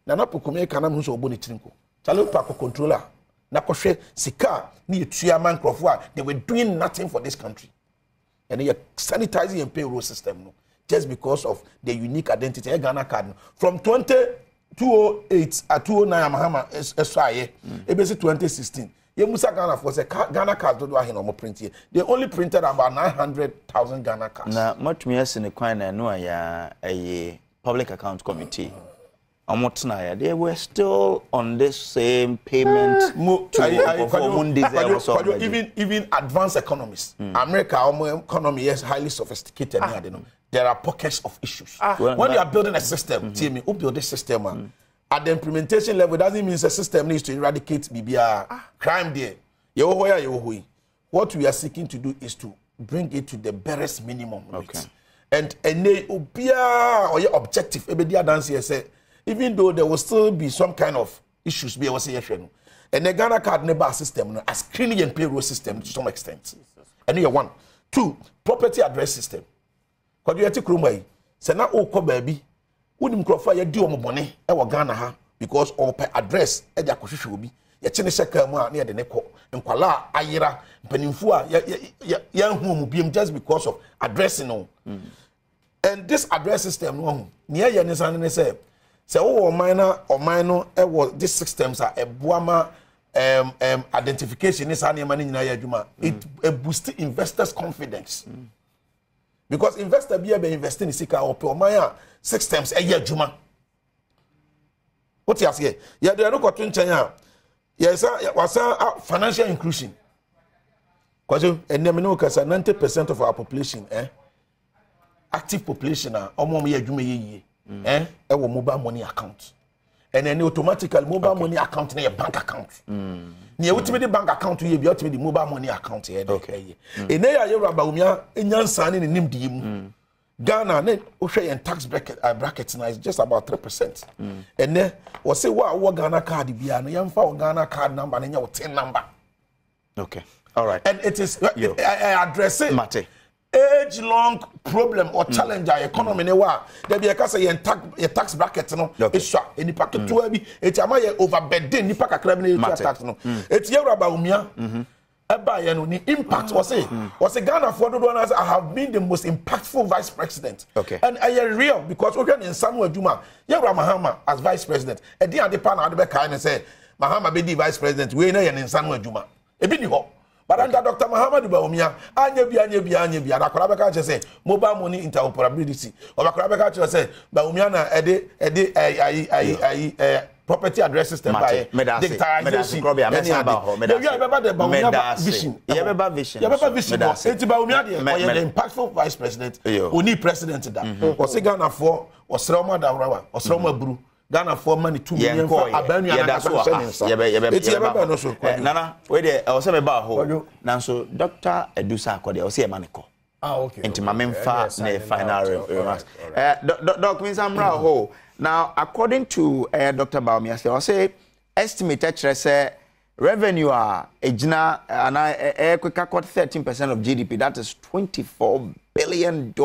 Nana Pukume Kanam who's oboni trinko. Chalo Paco controller. Nakoshe, Sika, ni Yutiama, and Crawford. They were doing nothing for this country. And you're sanitizing and payroll system no, just because of the unique identity. Ghana card no. From 2008 at 2009, Mahama SYA, ABC 2016. You must Ghana for say Ghana cards don't have no print here. They only printed about 900,000 Ghana cards. Now, much me as in the coin and no a public account committee. They were still on this same payment even advanced economists. America economy is highly sophisticated. There are pockets of issues. When you are building a system, who build this system? At the implementation level, doesn't mean the system needs to eradicate BBR crime there. What we are seeking to do is to bring it to the barest minimum. Okay. And or your objective, say, even though there will still be some kind of issues, and the Ghana card never system, a screening and payroll system to some extent. And here one. 2, property address system. Because you have to crumble. Say now, oh, baby, wouldn't croffer your deal money, Ghana, because all per address, and your position will be. Your chin is a near the neck, and Kuala, Ayera, Peninfua, young home will just because of addressing. And this address system, near Yanis say. So or minor these systems are a buama identification is it boosts investors' confidence. Because investors be investing in Sika or Pomaya systems a year Juma. What you say? Yeah, they are not going to yes, was financial inclusion. Because and 90% of our population, active population are mobile money account. and then automatically mobile money account na your bank account near ultimate bank account you be ultimate mobile money account here okay and then you raba umia enyansa ne nim di mu Ghana ne ohwe en tax bracket na is just about 3% and then we say what Ghana card bia no yamfa Ghana card number na nya 10 number okay all right and it is address it Mate age long problem or challenge our economy ne wa there be say your tax bracket no iswa eni packet to bi eti ama ye overburden ni pakakra bi na tax no eti ye raba umia eba ye no ni impact was say Ghana for do I have been the most impactful vice president okay and I real because we can in Samuel Juma ye Mahama as vice president e dey ade pa na ade be kai say Mahama be the vice president we na ye in Samuel Juma e bi ni ho. But under Dr. Muhammad Baumia, anya bi akwara beka che say mobile money interoperability. Obakra beka che say Baumia na property address system by digitization. Vision. It's Baumia the impactful vice president. Only president that. Was Ghana for Osroma Dawrawa, Osroma Bru. Ghana for money 2 million for Abanu and that's Nana, where they also about ho. Nanso Dr. Edusa Kode, or say Manico. Okay. Into my main final remarks. Doc means I'm ho. Now, according to Dr. Baumia, I say estimated say revenue are ejina and I quick 13% of GDP. That is $24 billion.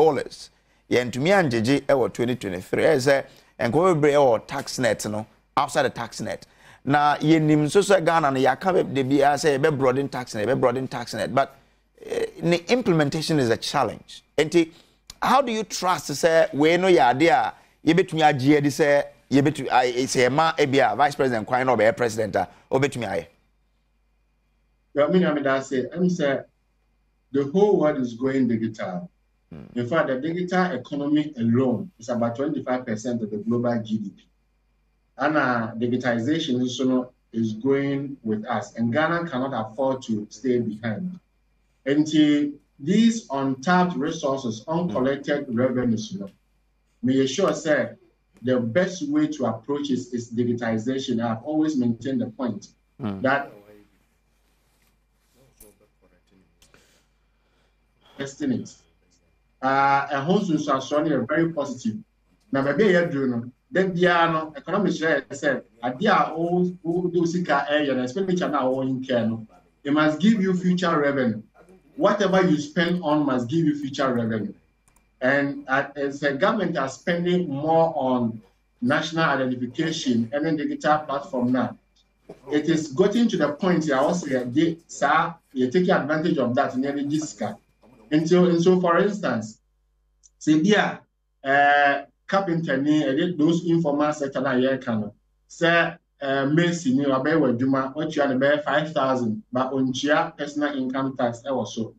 Yeah, and to me and JJ 2023 and go be or tax net no outside the tax net na ye nim so Ghana na ya ka de bia say be broaden tax net but the implementation is a challenge enti how do you trust say we no ya de a ye betumi agye de say ye betu say ma e bia vice president kwan no be president a obetumi aye I mean that say the whole world is going digital. In fact, the digital economy alone is about 25% of the global GDP. And digitization is going with us. And Ghana cannot afford to stay behind. And these untapped resources, uncollected revenues, may assure say the best way to approach it is digitization. I've always maintained the point that destinies. And Honsus are showing very positive. Now, maybe you do then the economic share said, "Adia old do sika area and expenditure now in Kano. It must give you future revenue. Whatever you spend on must give you future revenue. And as the government are spending more on national identification and then digital platform now, it is getting to the point here also you're taking advantage of that in any discount. And so, for instance, say, carpenter, those informal sector na year can say, Macy, you are with Juma, what you are about 5,000, but on chia personal income tax also.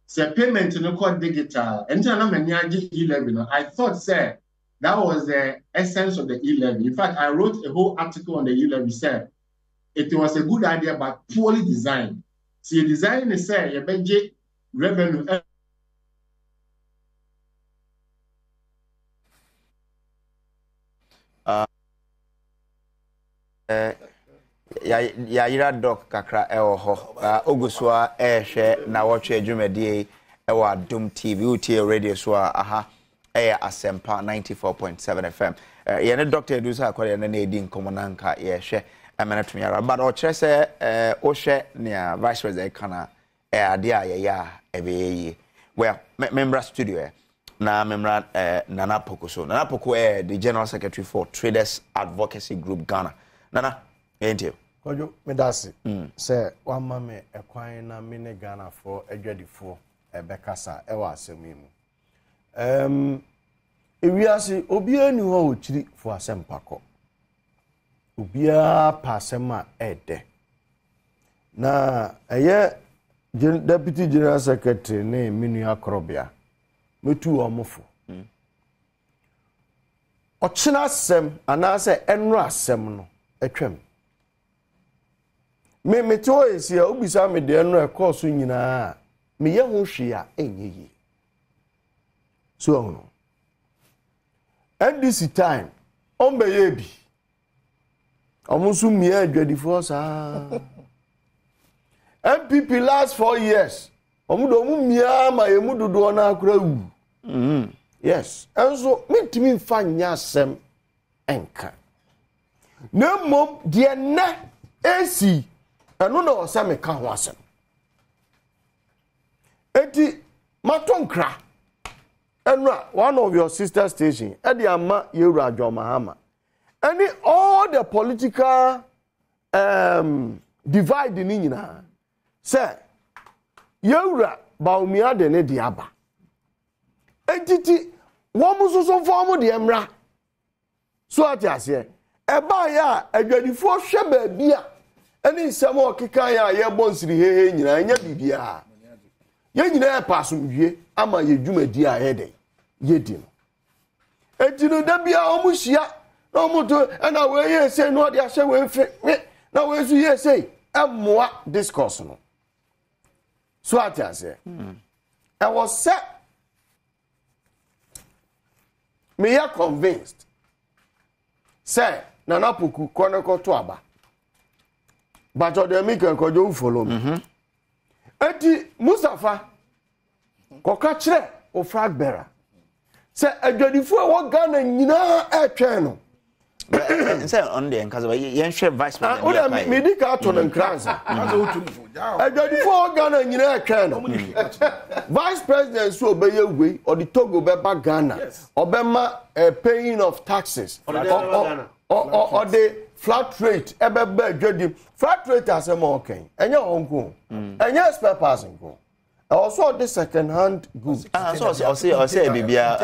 Say payment in the code digital, and E11. I thought, say, that was the essence of the E11. In fact, I wrote a whole article on the E11. Said it was a good idea, but poorly designed. See, design is say, you budget revenue. Yira doc kakra ewo ho ogusua ehwe Nnawotwi adwumadie ewo Adom TV utie radio so aha asempa 94.7 FM ye Dr. Edusa akwere na edi nkomonanka ye hwe amenatumi ara but o kire se o hwe ne vice president kana ade ya ebeyi well member studio na member Nana Poko so Nana Poko the general secretary for Traders Advocacy Group Ghana Nana enti Kojo medasi say one mama ekwan na mine Ghana for adwadifo ebekasa ewa asemi mu ewiase obia ni ho ochiri fo asempako obia pasema ede na eye Deputy General Secretary ne Minu Akrobia metu omofo ochina asem anase enro asem no atwam me meto esi obisa me de enro ekoso nyina me ye ho hwe a enyeyi so and this time on be ye bi Omusu mia adwadifo sa. MPP last 4 years. Omudo mu mia ma yemu dodo na akura wu. Yes. Enso mentimi mfa nya asem enka. Na mom de na esi eno na osame ka ho asem. Eti matonkra. Enra one of your sister station e de ama Yewura Adwo Mahama. And all the political divide ni nyina. Say Yewura Baumia de ne diaba. Entity womu so form de emra. So atiase. Eba ya adwadifo hwe ba bia. Eni nsem okekan ya ye bonsiri hehe nyina nya bibia. Ye nyina e pasomdwie ama ye dwumadi a ye de. Ye di no. Etinu da bia omuhia no muto na we ye say no de ahye we mfe. Na we su ye say emoa discourse no. So atiase. I was set. Me ya convinced. Say Nana Puku Koneko to aba. But the make ko jo follow me. Eti Mustafa koka kire o flag bearer. Say adwadifo e wo Ghana nyina e twen no. Say on the enkaza yen hwe vice president. O da me di ka to no nkranza. Adwadifo wo Ghana nyina e twen no. Vice president so obeye we or the Togo be ba Ghana. Obema paying of taxes. Or the flat rate ebebe adwadi flat rate asem okay enya onko enya spare parts nko also the second hand goods so say bibia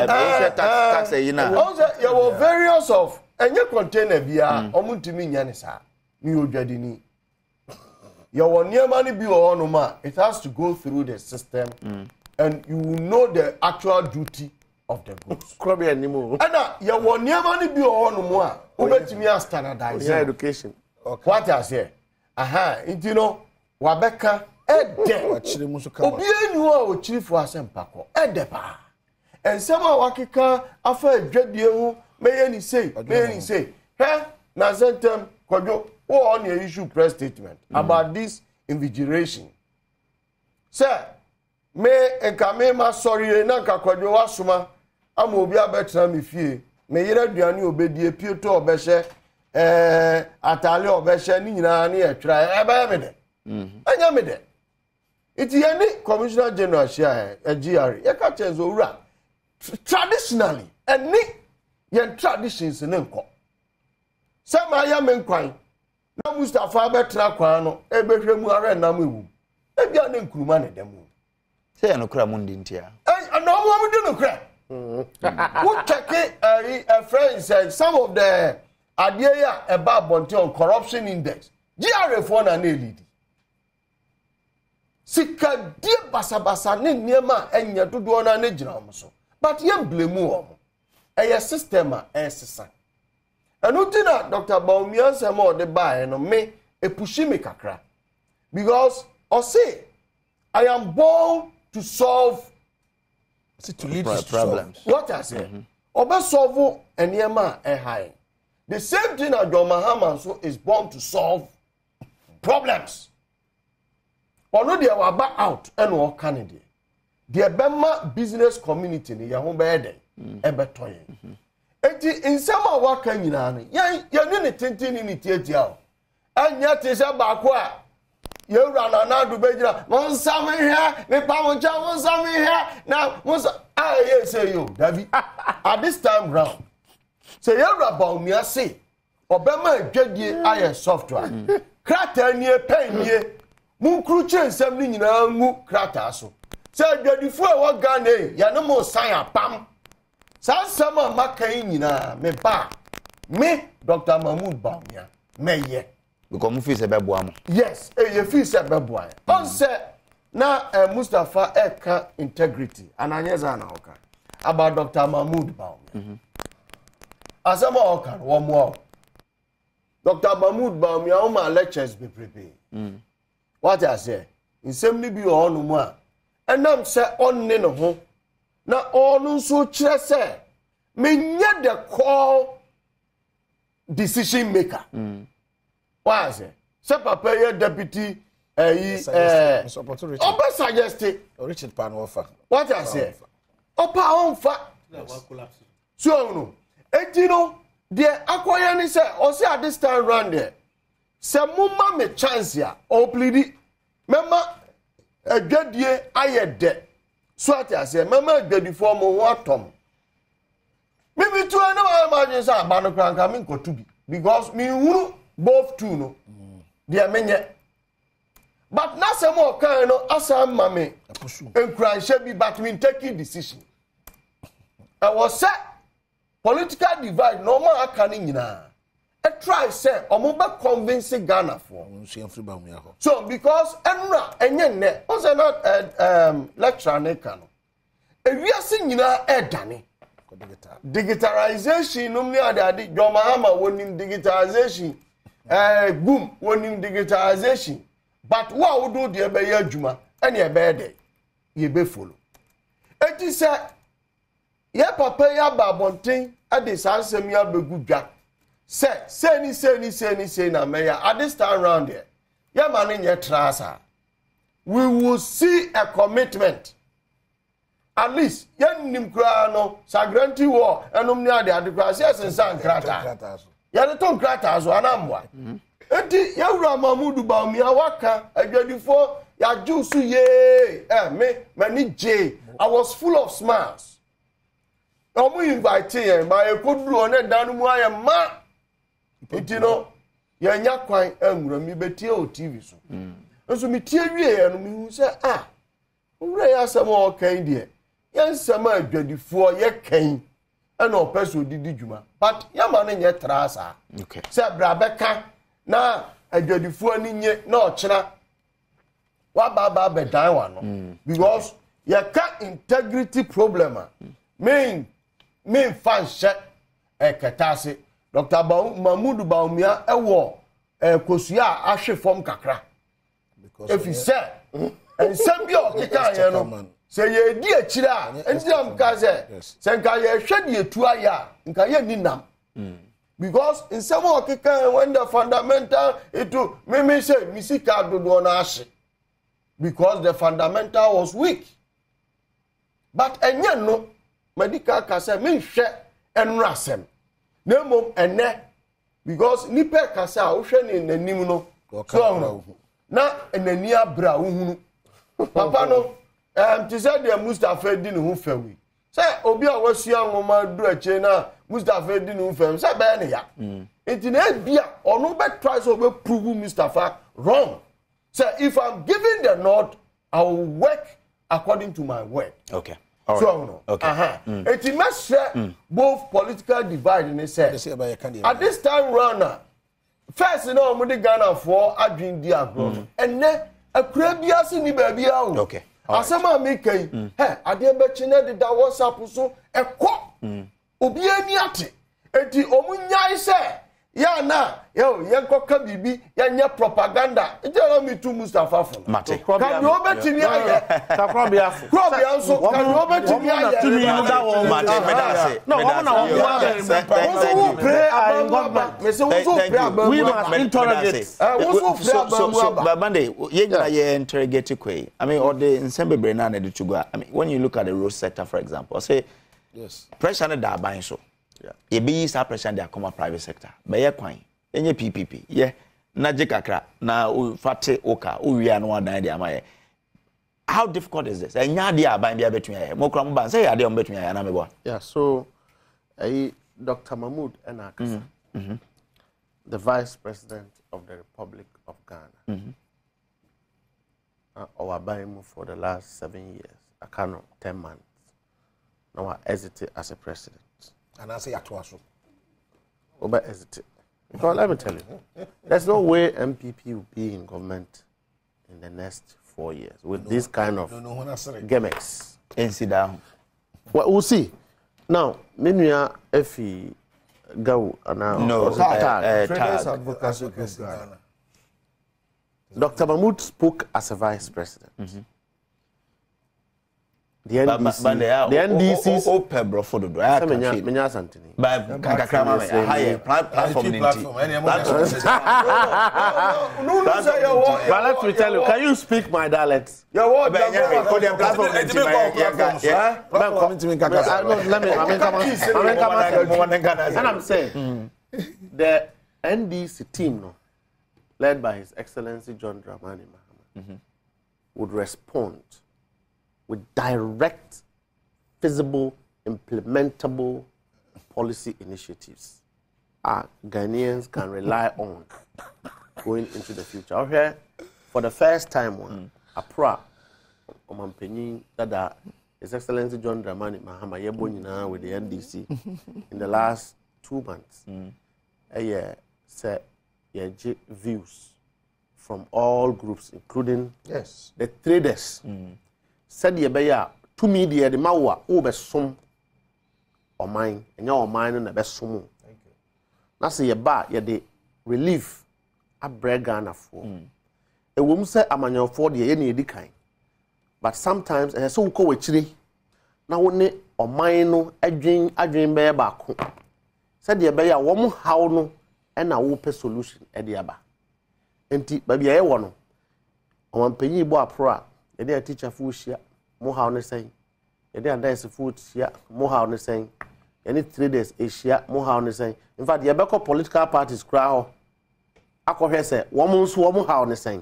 tax yi na also there were various of enya container bia omuntimi nya ne sa mi odwadi ni your niema ni bi o no ma it has to go through the system and you will know the actual duty of the goods. Krobi animo. Ana ya woniema ni bi o no mo a obetimi a standardize education. Okay. What I say? Aha, you know, wabeka ede. Achire muso ka. Obi enu a o chirifo asempa ko. Ede pa. Ensem a wakeka afa adwadie hu meye ni say. He na sentem kodwo wo on your issue press statement about this invigilation. Sir, me enkame ma sorry na nka kodwo wasoma ama obi abetra me fie. Me yere aduane obedie pieto obehye atale obehye ni nyina na etwra ebe me de anya me de iti yani commissioner general share GR ye ka chenzo ura traditionally any yen traditions ne nko sama ya me nkwan na Mustafa abetra kwan no ebehwe mu are na mewu ebia ne nkuruma ne demu say no kura mundi ntia no mo do no kura who check a friend said some of the idea about bonti on corruption index GRA for na lead sika die basabasa ne niema enya dodo na na gina mo so but ye blame o eye system a esesa enu tina Dr. Baumia say mo de buy no me e pushi me kakra because I say I am born to solve to lead to problems. What I say? Oba solve eniema high. The same thing Adwo Mahama so is born to solve problems. Ono dey waba out and o Canada. The Bema business community ni ya ho be dey ebe toye. Enti insama waka nyina no. Ya ni ne tenten ni tietia o. Anya te se ba ko a Yewura na do bejira monsam here me pa moncha monsam here now monsa yes say you David at this time round say Yewura Baumia say obema adwadie aye software krata nie pen nie munkru chensam ni nyina ngu krata so say adwadifo e wo Ghana ya no mo san apam sansam a makan nyina me ba me Dr. Mahmoud Baumia meye because mu fi se bebo am yes you feel se bebo am on say na Mustafa eka integrity ananyeza na oka about Dr. Mahmoud Baumia asama oka wo mo Dr. Mahmoud Baumia o ma lectures be prepare what I say nsem ni bi o no mu a enam se onne no ho na onu nso kire se menye the call decision maker Why say? Say papa ye deputy Oba suggest Richard Pan offer. What I say? Opa on fa. So no. Etino the acquire ni say or say at this time round there. Say mumma me chance ya or plead member adwadie ayede. So what I say member adwadi for mo watom. Me too I no imagine say abano kranka me ko tubi because me huru both two no. They menye. But now some more kind of asa mame and cry should be but me taking decision. I was set political divide no more canning na. I try say omoba convincing Ghana for. So because enra enye was not lecture ne kano. E wiase nyina e dane. Digitalization no me ade John Mahama wonim digitalization. Boom wonim digitalization. But what would do the ebe adwuma and ye be ye be follow. Eti say ye papa ya babonten ade sansem ya begu dwa. Say ni na meya at this time round here. Ye man nye trasa. We will see a commitment. At least ye nim kra no sagranti war enum ni ade adekra say sensan krata. Ye de ton krata so anamwa. Enti yawura Mamudu Bawumia waka adwadifo ya juice ye me mani J. I was full of smiles. Omo invite ye ma ekoduru one danu mu ayema. Enti no ye nya kwan anwura mi betie o TV so. Nso mi tie wie no mi hu se wura ya asem o kan die. Ye nsem adwadifo ye kan ana opeso didi dwuma. But ya ma no nye trasa. Okay. Se bra beka na adwadifo ani nye na ochira wa baba be dan wa no because you can integrity problem main fan share ekatase Dr. Mamudu Bawumia ewo kosua ahwe form kakra if you say and some bi okika ye no say ye di akira endiam ka say nka ye hwe di etu aya nka ye ni nam because in some okika when the fundamental itu me say misika dodo na ahye because the fundamental was weak but enye no medical ka say me hwe enrasem na mom ene because nipa ka say a wo hwe ni nanim no so na enani abra wo hunu papa no to say the Mustafa di ne ho fawi say obi a wasua ngoma du ache na Mustafa di ne ho fam say be ne ya enti na bia ono be try so be prove Mustafa wrong. So if I'm giving the nod, I will work according to my word. Okay. All right. So, okay. It must share both political divide in itself. At this time round, first, you know, we Ghana for Adrian Diagro, and then a crabbias in the baby out. Okay. Asama make hey, I didn't bet you that was up so a quap. Obianiati, eti omunya say. Ya na yo yenko ka bibi ya nya propaganda e tell me to Mustafa for Mate can you obetimi aye Takrobia so can you obetimi aye Mate no pray and government me say we pray we must interrogate so but Monday ye gina ye interrogate kwai I mean all the nsembebre na na de tugo I mean when you look at the road sector for example say yes pressure na da ban so ye be sa pressure dey come private sector be ye kwan enye PPP ye na jikakra na o fate oka o wi anu adan dey amaye how difficult is this enya dey aban bia betun ye mo kra mo ban say ya dey o betun ye na me bo yeah so Dr. Mahmoud Enakasa the Vice President of the Republic of Ghana our aban for the last 7 years I cannot 10 months now I exited as a president. And I say atwaso. Oba hesitate. Because let me tell you, there's no way MPP will be in government in the next 4 years with this kind of gimmicks. Incident. Well, we'll see. Now, Minuya Efi Gau no tag. Advocacy Group Ghana. Dr. Mahmoud spoke as a vice president. The NDC's open bro for the drive. Menya Santini. But Kakakrama higher platform. But let me tell you, can you speak my dialect? Your word, platform. And I'm saying, the NDC team, no, led by His Excellency John Dramani Mahama, would respond with direct, feasible, implementable policy initiatives Ghanaians can rely on going into the future. Okay, for the first time, APRA, Omampeni, Dada, His Excellency John Dramani Mahama, Yebonina with the NDC in the last 2 months. Said, views from all groups, including the traders. Said the beya to media the mawa over some or mine and your mind and the best sumo. Thank you. Now say ye ba ye the relief a Ghana for. A woman say I'm on your 40 any kind. But sometimes and so go with chili. Now one or mine no a dream bear back. Said the beya woman how no and a whoop solution at the aba. And baby I want no. On penny bo apra. A teacher food share, more how they say. A day and there's a food share, more how they say. Any 3 days a share, more how they say. In fact, the Abeko political parties cry. I could hear say, woman's woman how they say.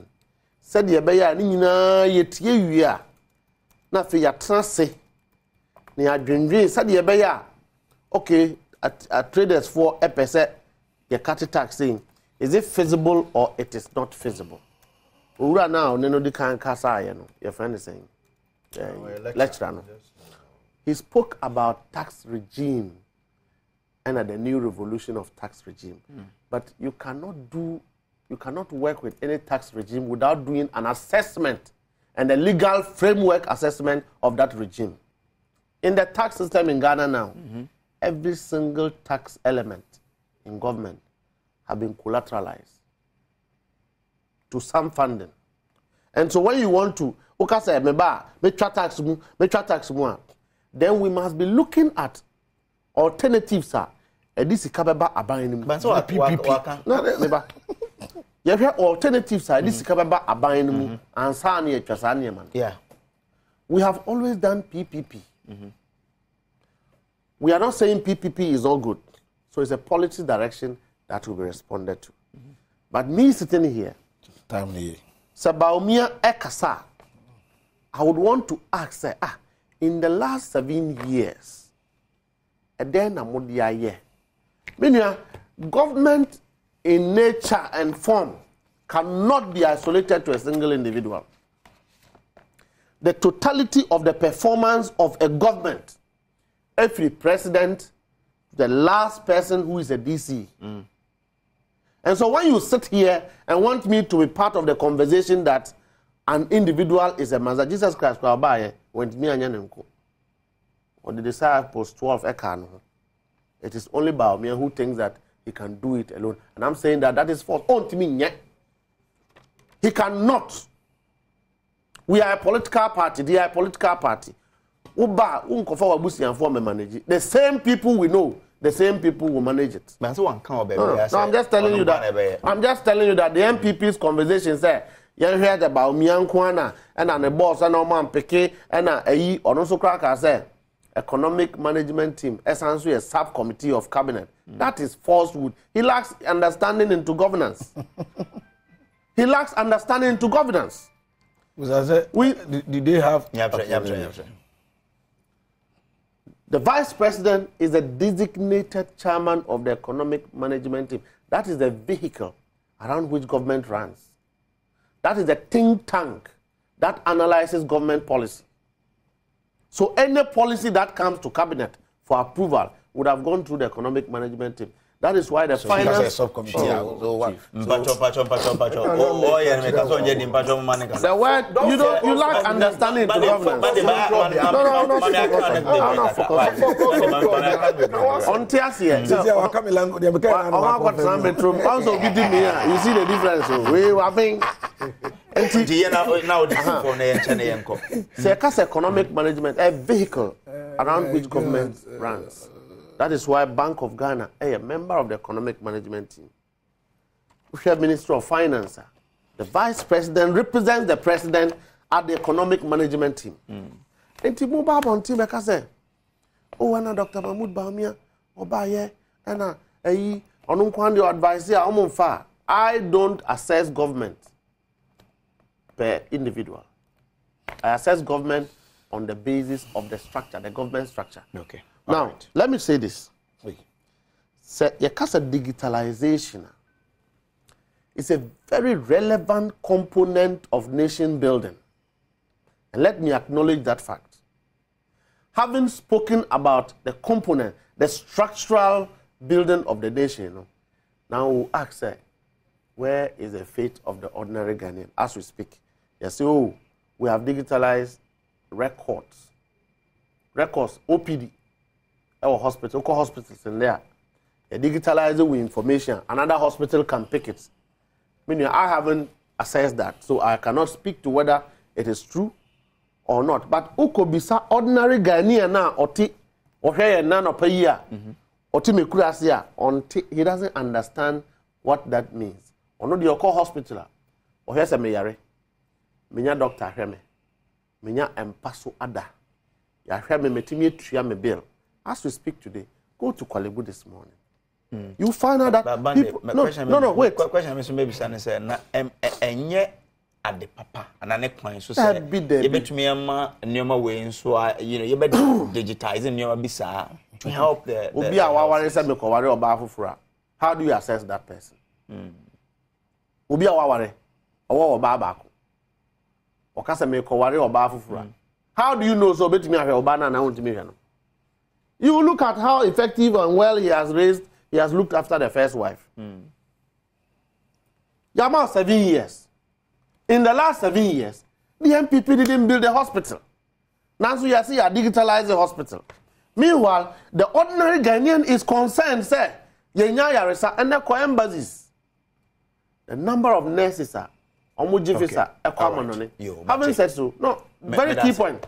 Said the Abaya, Nina, yet ye are. Not for your transit. Near dream, said the Abaya. Okay, at traders for a percent, your cut tax saying, is it feasible or it is not feasible? Ura now, Neno de Kan Kasa, your friend is saying, lecturer. He spoke about tax regime and the new revolution of tax regime. But you cannot work with any tax regime without doing an assessment and a legal framework assessment of that regime. In the tax system in Ghana now, every single tax element in government have been collateralized to some funding. And so when you want to, then we must be looking at alternatives. This is PPP. You have alternatives. This is yeah. We have always done PPP. We are not saying PPP is all good. So it's a policy direction that will be responded to. But me sitting here, Sabaumia Ekasa, I would want to ask, in the last 7 years, and then government in nature and form cannot be isolated to a single individual. The totality of the performance of a government, every president, the last person who is a DC. And so when you sit here and want me to be part of the conversation that an individual is a master, Jesus Christ went me and or the disciples 12 ekano. It is only Baumia who thinks that he can do it alone. And I'm saying that is false. He cannot. We are a political party. They are a political party. The same people we know, the same people will manage it. No, I'm just telling you that. I'm just telling you that the MPP's conversation said, you heard about Miankwana and the boss and Oman Peke and a also cracker said, economic management team, essentially a subcommittee of cabinet. That is falsehood. He lacks understanding into governance. He lacks understanding into governance. Did they have? The vice president is the designated chairman of the economic management team. That is the vehicle around which government runs. That is the think tank that analyzes government policy. So any policy that comes to cabinet for approval would have gone through the economic management team. That is why the finance subcommittee. Oh, yeah, make us on getting money. The word you lack understanding to governance. On Tiasia, you see the difference. We are being economic management, a vehicle around which government runs. That is why Bank of Ghana, a member of the economic management team. We have Minister of Finance. The Vice President represents the President at the economic management team. And Timu Babon team, I say, oh, and Dr. Mahmoud Baumia, Obaye, and Onunkwandi advisor, I don't assess government per individual. I assess government on the basis of the structure, the government structure. Okay. Now, let me say this. Digitalization is a very relevant component of nation building. And let me acknowledge that fact. Having spoken about the component, the structural building of the nation, now we'll ask, where is the fate of the ordinary Ghanaian as we speak? You say, oh, we have digitalized records, OPD. Our hospitals in there. You digitalize it with information. Another hospital can pick it. Meaning I haven't assessed that, so I cannot speak to whether it is true or not. But Ukobisa ordinary Ghanaian now, or here none of a year, he doesn't understand what that means. Or no, the hospital, or here's a mayare, minya doctor heme, minya empaso ada, ya heme metimi tria me bill. As we speak today, go to Kwalebu this morning. You find out that people, wait. Question maybe say na enye ade papa and an ekwan so say you betumi ama nyoma we nso you bet digitizing nyoma bisa to help the obi a waware say me ko ware oba afofura. How do you assess that person? Obi a waware owo oba abako okasa me ko ware oba afofura. How do you know so betumi ahwe oba na wontumi hwe no? You look at how effective and well he has looked after the first wife. Yama 7 years. In the last 7 years, the MPP didn't build a hospital. Now so you see a digitalized hospital. Meanwhile, the ordinary Ghanaian is concerned, say, yenya yaresa and the embassies. The number of nurses are having said so, no, very key point.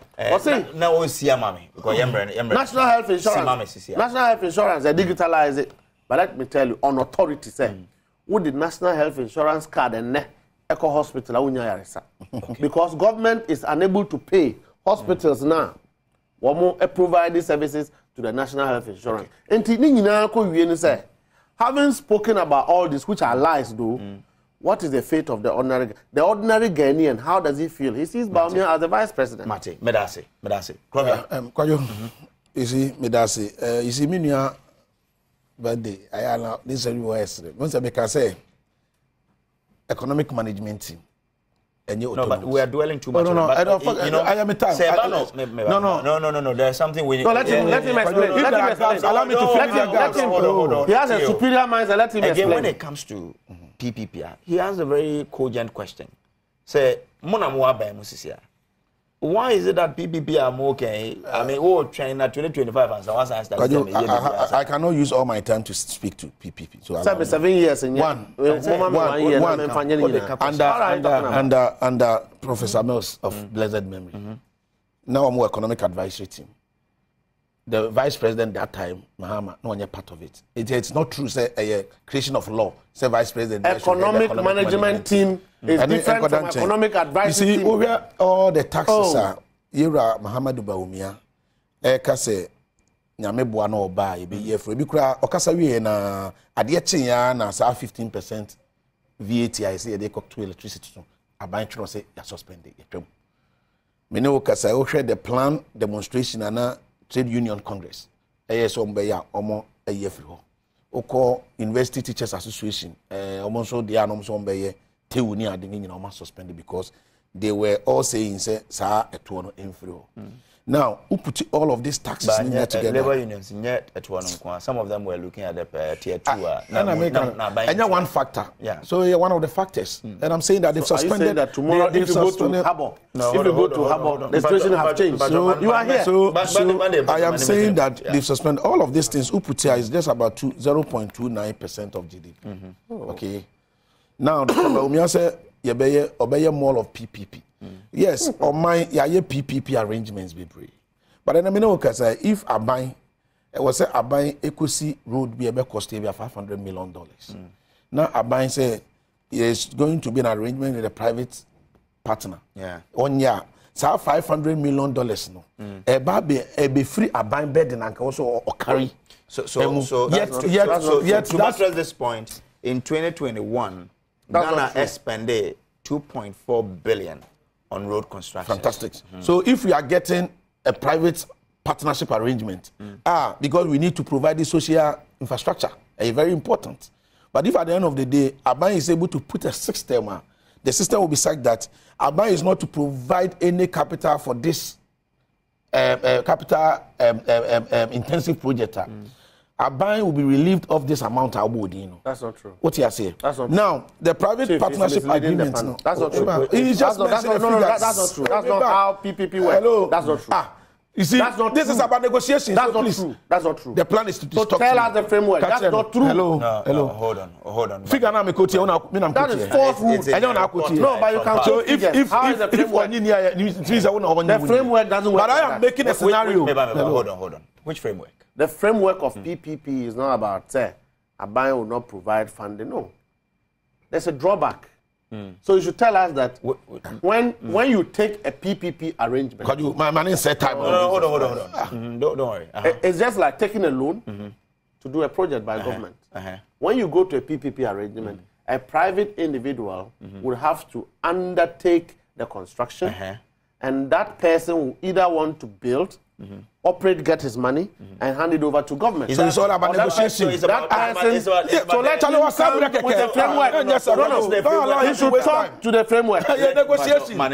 Now we see mommy because National Health Insurance. National Health Insurance, they digitalize it. But let me tell you, on authority say, with the National Health Insurance card and Eco Hospital, because government is unable to pay hospitals now. Provide these services to the National Health Insurance. And having spoken about all this, which are lies, though. What is the fate of the ordinary Ghanaian? How does he feel? He sees Baumia as the vice president. Mate, Medase. Kwajo, you see, Medase, you see, Minya birthday, I allow this everywhere yesterday. Once I can say, economic management team. No, but we are dwelling too much. No, I don't. I am a time. No. There's something we need. No, let him explain. Allow me to let him. He has a superior mind. Let him explain. Again, when it comes to PPP, he has a very cogent question. Say, why is it that PPP are more okay? I mean, China 2025 and so on. I cannot use all my time to speak to PPP. So 7 years in under Professor Mills of blessed memory. Now I'm more economic advisory team. The vice president that time, Mahama, no one part of it. It's not true. Say a creation of law. Say vice president. Economic management team is different from economic advisory team. You see, over all the taxes are. Yera Muhammadu Baumia. Kase nyame boa na oba e be yefro. Ebi kura okasa wie na ade chinya na sa 15% VAT I say they cook to electricity so. Aban tro say ya suspend it. Me no okasa o hwe the plan demonstration na Trade Union Congress. So mbeya omo eyefri ho. Oko University Teachers Association omo so dia no so mbeye tewu ni ade ni nyina omo suspended because they were all saying say sa eto no emfri ho. Now, who put all of these taxes in there together? Labor unions, some of them were looking at the tier 2. And one factor. Yeah. So yeah, one of the factors. And I'm saying that they've suspended. Are you saying that tomorrow, if you go to Harbour, the situation have changed? So you are here. So I am saying that they've suspended all of these things. Who put here is just about 0.29% of GDP. Okay. Now, the Umia said, you more of PPP. Yes, or my PPP arrangements be brave. But then I mean, if I buy, I was say I buy Ecosi Road be able cost $500 million. Now I buy say it's going to be an arrangement with a private partner. Yeah. 1 year. So $500 million no. Be free I buy bed and also or carry. So to buttress this point, in 2021, Ghana spent 2.4 billion on road construction. Fantastic. So if we are getting a private partnership arrangement, because we need to provide the social infrastructure, very important. But if at the end of the day, Aban is able to put a system, the system will be such that Aban is not to provide any capital for this intensive project. Aban will be relieved of this amount. That's not true. What you say? That's not true. Now, the private partnership agreement. No. That's not true. That's not true. That's not how PPP works. Hello. That's not true. You see, this is about negotiations. That's not true. That's not true. The plan is to so tell us the framework. That's not true. Hello. Hello. Hold on. Figure now me quote here. That is false rule. I don't know. No, but you can. So if the framework doesn't work. But I am making a scenario. Hold on. Which framework? The framework of PPP is not about say Aban will not provide funding. No, there's a drawback. So you should tell us that when you take a PPP arrangement. Could you, my man said time. Hold on. Don't worry. It's just like taking a loan to do a project by government. When you go to a PPP arrangement, a private individual will have to undertake the construction, and that person will either want to build, operate, get his money, and hand it over to government. So it's all about negotiation. That person. So let's come with the framework. No. He should talk to the framework. Negotiation. I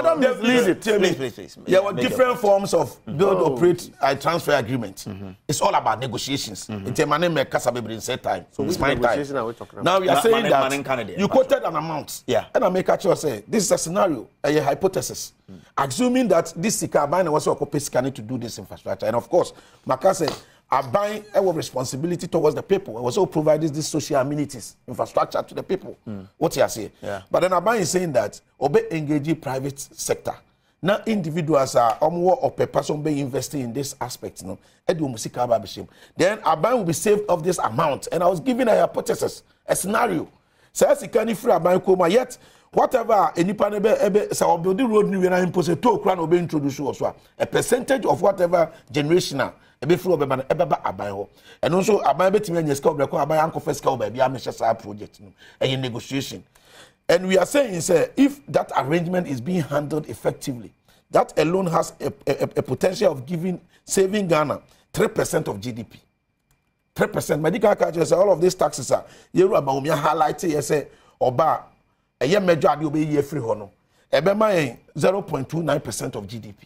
don't mislead it. Please. There were different forms of build, operate, transfer agreement. It's all about negotiations. It's my name, Kasabe, in set time. So which negotiation are we talking about? Now we are saying that you quoted an amount. Yeah. And I make actually say this is a scenario, a hypothesis. Assuming that this Sika Aban was also to do this infrastructure. And of course, Maka said, Aban have responsibility towards the people. I was also providing this social amenities, infrastructure to the people. What you say? Yeah. But then Aban is saying that obey engaging private sector. Now individuals are or per person be investing in this aspect. Then Aban will be saved of this amount. And I was giving a hypothesis, a scenario. Says he can't free Aban Koma yet. Whatever any panel so building road new and impose a toll crown will be introduced also a percentage of whatever generational a bit flow abayo and also about between your scope by uncle first cow baby project a negotiation. And we are saying say if that arrangement is being handled effectively, that alone has a potential of saving Ghana 3% of GDP. 3%. Medical culture all of these taxes are you about me highlight say oba a year major will be year free honor. 0.29% of GDP.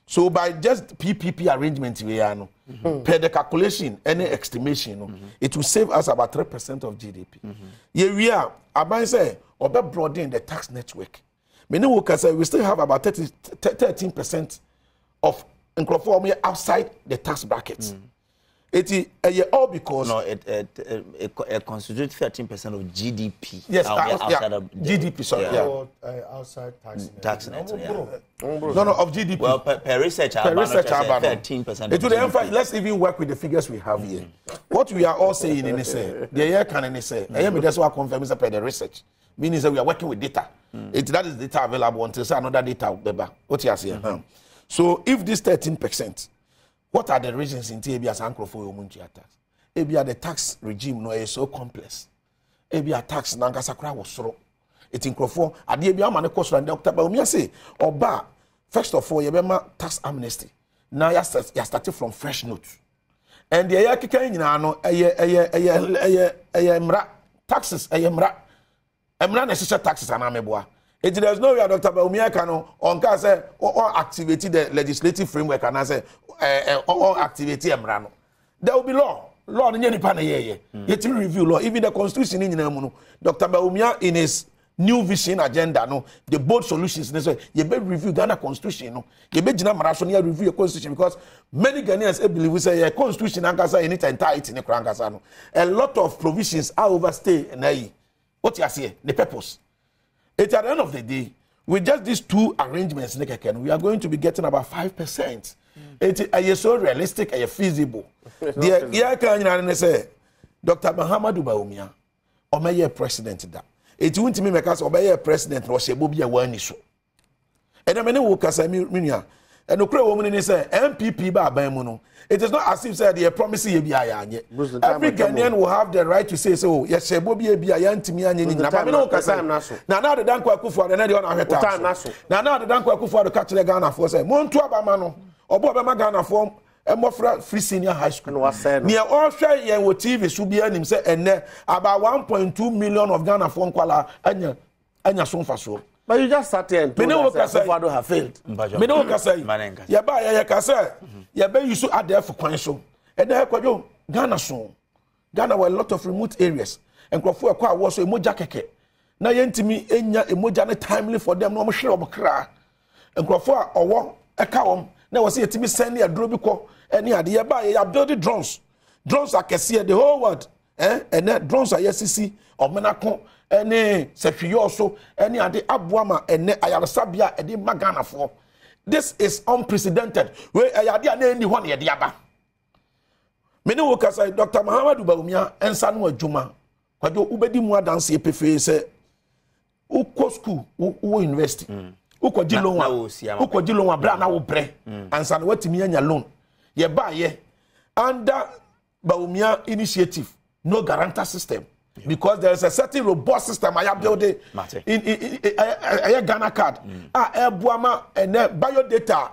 So by just PPP arrangement we are no, per the calculation, any estimation, it will save us about 3% of GDP. Here we are. Aban say oba broaden the tax network. Many workers say we still have about 13% of income outside the tax brackets. It is all because it constitutes 13% of GDP. Yes, outside of GDP. Sorry, outside tax net. No, of GDP. Well, per research, 13%. It would let's even work with the figures we have here. What we are all saying in this, the year can say, I am that's what confirms per the research. Meaning that we are working with data. That is data available until another data. What you are saying. So if this 13%. What are the reasons in TABS and for Muntia tax? The tax regime no is so complex. A tax Nankasakra was so. It in Crofo, at the Abia man cost and Doctor Baumia say, or bar, first of all, you tax amnesty. Now you started from fresh notes. And the Ayakika in Ano, taxes, emra necessary taxes and ameboa. There's no way Dr. Bawumia can on say or activate the legislative framework and I say or activate Emrano. There will be law. Law in any panel here. Yet to review law. Even the constitution in Namuno. Dr. Bawumia in his new vision agenda, no, the bold solutions necessary. You better review Ghana constitution, no. You better Marasonia review your constitution because many Ghanaians believe we say a constitution ankasa in it entirety in the Krankasa. No. A lot of provisions are overstayed and what you say, the purpose. At the end of the day, with just these two arrangements, we are going to be getting about 5%. It's so realistic and feasible. The say, Dr. Muhammadu Bawumia, or my president that. It won't me make us obey a president or say Bobby a one issue. And I mean, who can say Minia and the woman in say MPP by Bamuno. It is not as if said they promise you be every Ghanaian will have the right to say so. Yes, Bobby be a young to me and now the Danko Kufu and any other time. Now the Danko Kufu to catch the Ghana for say Montua Bamano or Boba Ghana form. And more free senior high school. Near all share TV should be him say and about 1.2 million of Ghana phone call and son for so. But you just sat here and told us that Fado have failed. Me no can say. Ya ba ya can say. Ya be you so add there for kwanso. And there kwajo Ghana so. Ghana were a lot of remote areas. And krofo ekwa wo so emoja keke. Na yentimi enya emoja ne timely for them no mo hwe obokra. And krofo a owo eka wom. Na was say yetimi send ya dro bi ko. Any idea by ya building drones. Drones are can see the whole world. And then drones are SCC or Menacon, any Sefi also, any other Abuama, and Ayarasabia, and the Magana for. This is unprecedented. Where I had any one year, Diaba. Many workers say Dr. Muhammadu Bawumia and Sanwa Juma. Kwado ubedi mwa dance epefe say uko school u university. Uko jilonwa bra na wo bre. Ansa na watimi anya loan. Ye ba ye under Bawumia initiative, no guarantor system. Because there is a certain robust system I have built in Ghana card. Buama and biodata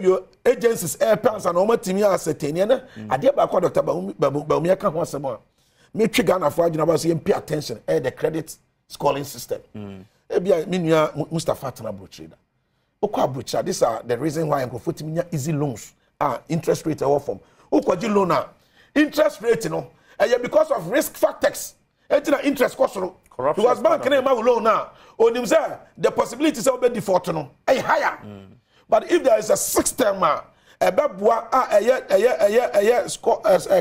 your agencies, airplanes and all timia setenia. I did about Dr. Bawumia can once more. Make Ghana for pay attention the credit scoring system. Mustafa Tana Bruchida. Okwa these are the reason why I'm going easy loans. Interest rate or form. Ukwaji loan interest rate, you know, because of risk factors. Interest cost corruption. Because bank name loan now. On him say the possibilities of default no higher. But if there is a system, a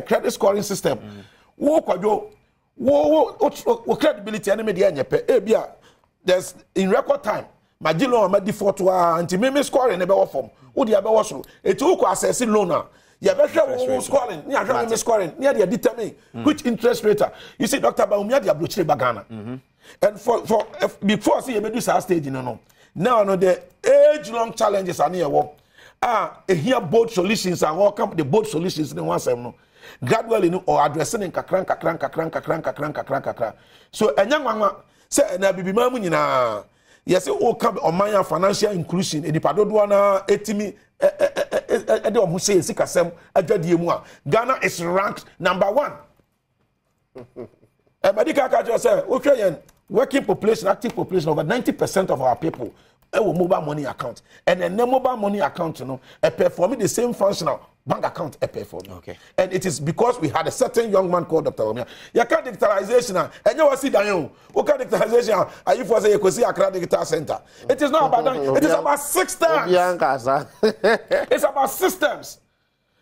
credit scoring system, credibility there's in record time. Majilo ama default wa anti me scoring ne be wo form wo dia be wo so etu ko assess loan ya be hwe wo scoring ni ahwe me scoring ni dey determine which interest rate. You see Dr. Bawumia dey blockade Ghana and for before see you do sa stage no now no the age long challenges are near wo here bold solutions and welcome the bold solutions in one sem no gradually no or addressing in kakran so enyanwa say na bibimamu nyina. Yes, all come on my financial inclusion. And the Padoduana etimi Ghana is ranked #1. And Madika say, okay, working population, active population, over 90% of our people have a mobile money account. And a mobile money account, you know, performing the same functional bank account perform. Okay. And it is because we had a certain young man called Dr. Bawumia. You can't digitalization, and you will see that what kind of digitalization are you for say you could see Accra Digital Center? It is not about that, it is about systems. It's about systems.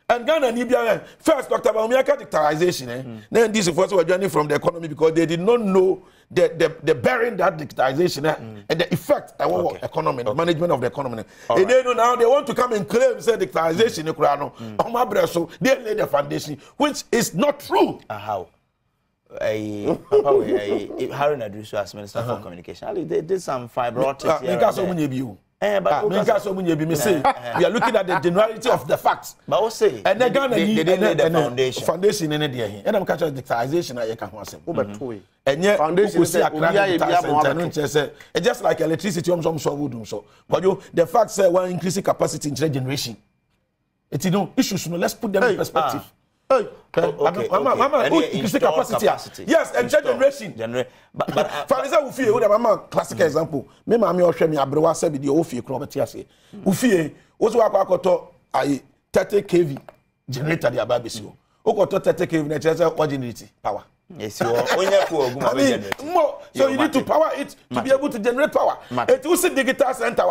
And Ghana Nibia first Dr. Bawumia digitalization. Then this first were journey from the economy because they did not know the bearing that digitalization and the effect on economy, the management of the economy. And they know now they want to come and claim say digitalization they lay the foundation, which is not true. How? Harry Nadruso as Minister for Communication. They did some fiber optics. We are looking at the generality of the facts. But we'll say, and they didn't the foundation in the and I'm catching digitalization. I can't say, and yet foundation just like electricity. But the facts say we're increasing capacity in generation. It's issues. Let's put them in perspective. Mama, capacity. Yes, and generation. For example, Ufie, we have classic example. Me mama ohwe me abrewa se bi de Ufie kro beti ase. Ufie, wo so akwa akoto ai 30 kV generator de ababesi o. Okoto 30 kV na chese what generate power. Yes, you only so you need to power it to be able to generate power. It was a digital center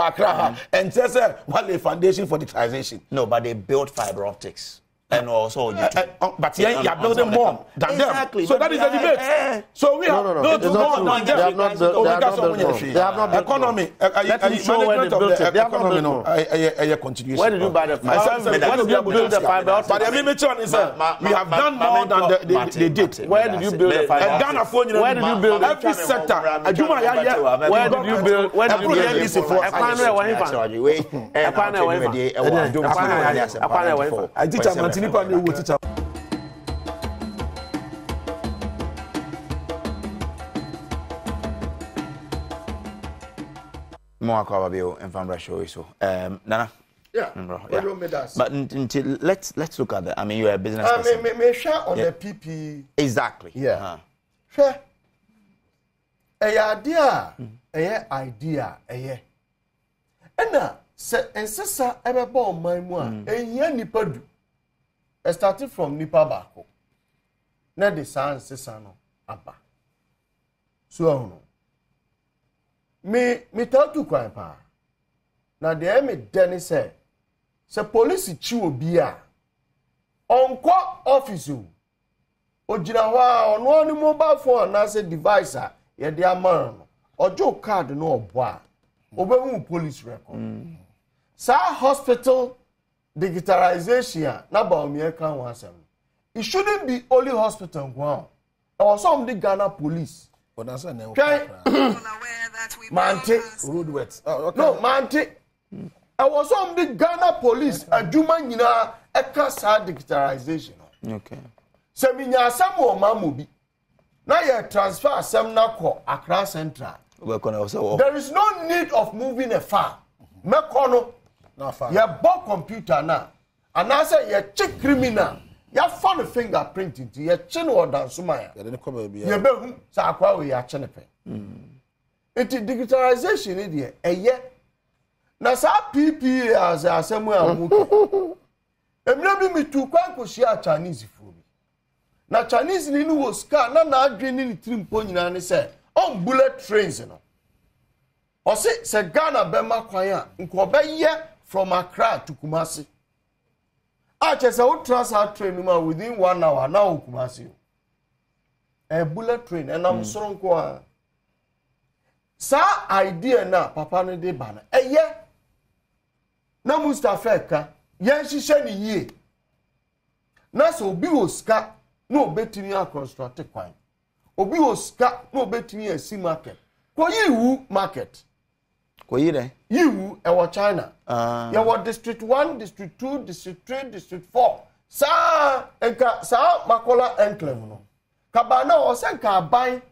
and says what the foundation for digitization. No, but they built fiber optics. And also, but you are building more than them. So that is the debate. So we have built more than them. They have not built economy. Let me show where they built it. The economy, no. Continuation. Where did you buy the fiber? Where did you build the fiber optics? But the limit is we have done more than they did. Where did you build the fiber optics? Where did you build every sector? Where did you build? Where did you build this for? I teach them. More Kababio and Fambra show so. Nana. Yeah. But until let's look at that. I mean, you're a business person. Me share on the PP. Exactly. Yeah. Sure. Idea. Idea. Se ensesa ebe ba oman mu a ehia nipa du. Starting from nipa bako. Na the san ensesa no aba. So me tell to kwan pa. Na de me deni se police chi obi a onko office ogina ho a ono ni mobile phone na se device a ye de ama no ojo card no obo a obehu police record. Sa hospital digitalization na ba America one asem. It shouldn't be only hospital ground. There was some the Ghana police. But that's an Mante road wet. No, Mante. I was some the Ghana police adwuma nyina eka sa digitalization. Okay. Se minya asem o mamobi. Na ye transfer asem na ko Accra Central. There is no need of moving a far. Mekono na far. Ye bo computer na. And I say ye check criminal. Ya found a fingerprint into ye chin or dan sumaya. Ye be sa akwa we ya chenepe. It digitalization e de eye. Na sa PPA as asemu amuke. Emre bi mitu kwan ko shia Chinese fu bi. Na Chinese ni no ska na adwene ni trimpo nyina ne say on bullet trains no. O se Ghana be makwan a nko be ye from Accra to Kumasi. Achese o transfer train no within 1 hour na o Kumasi. A bullet train and am soronko a. Sa idea na papa no de ba na. Eye na Mustafa ka yen hihye ni yie. Na so obi oska na obetimi akonstruct kwan. Obi oska na obetimi asi market. Ko yiwu market. Ko yi dey. Yiwu e wo China. Ya wo district 1, district 2, district 3, district 4. Sa enka sa makola enclave no. Kabana o se nka aban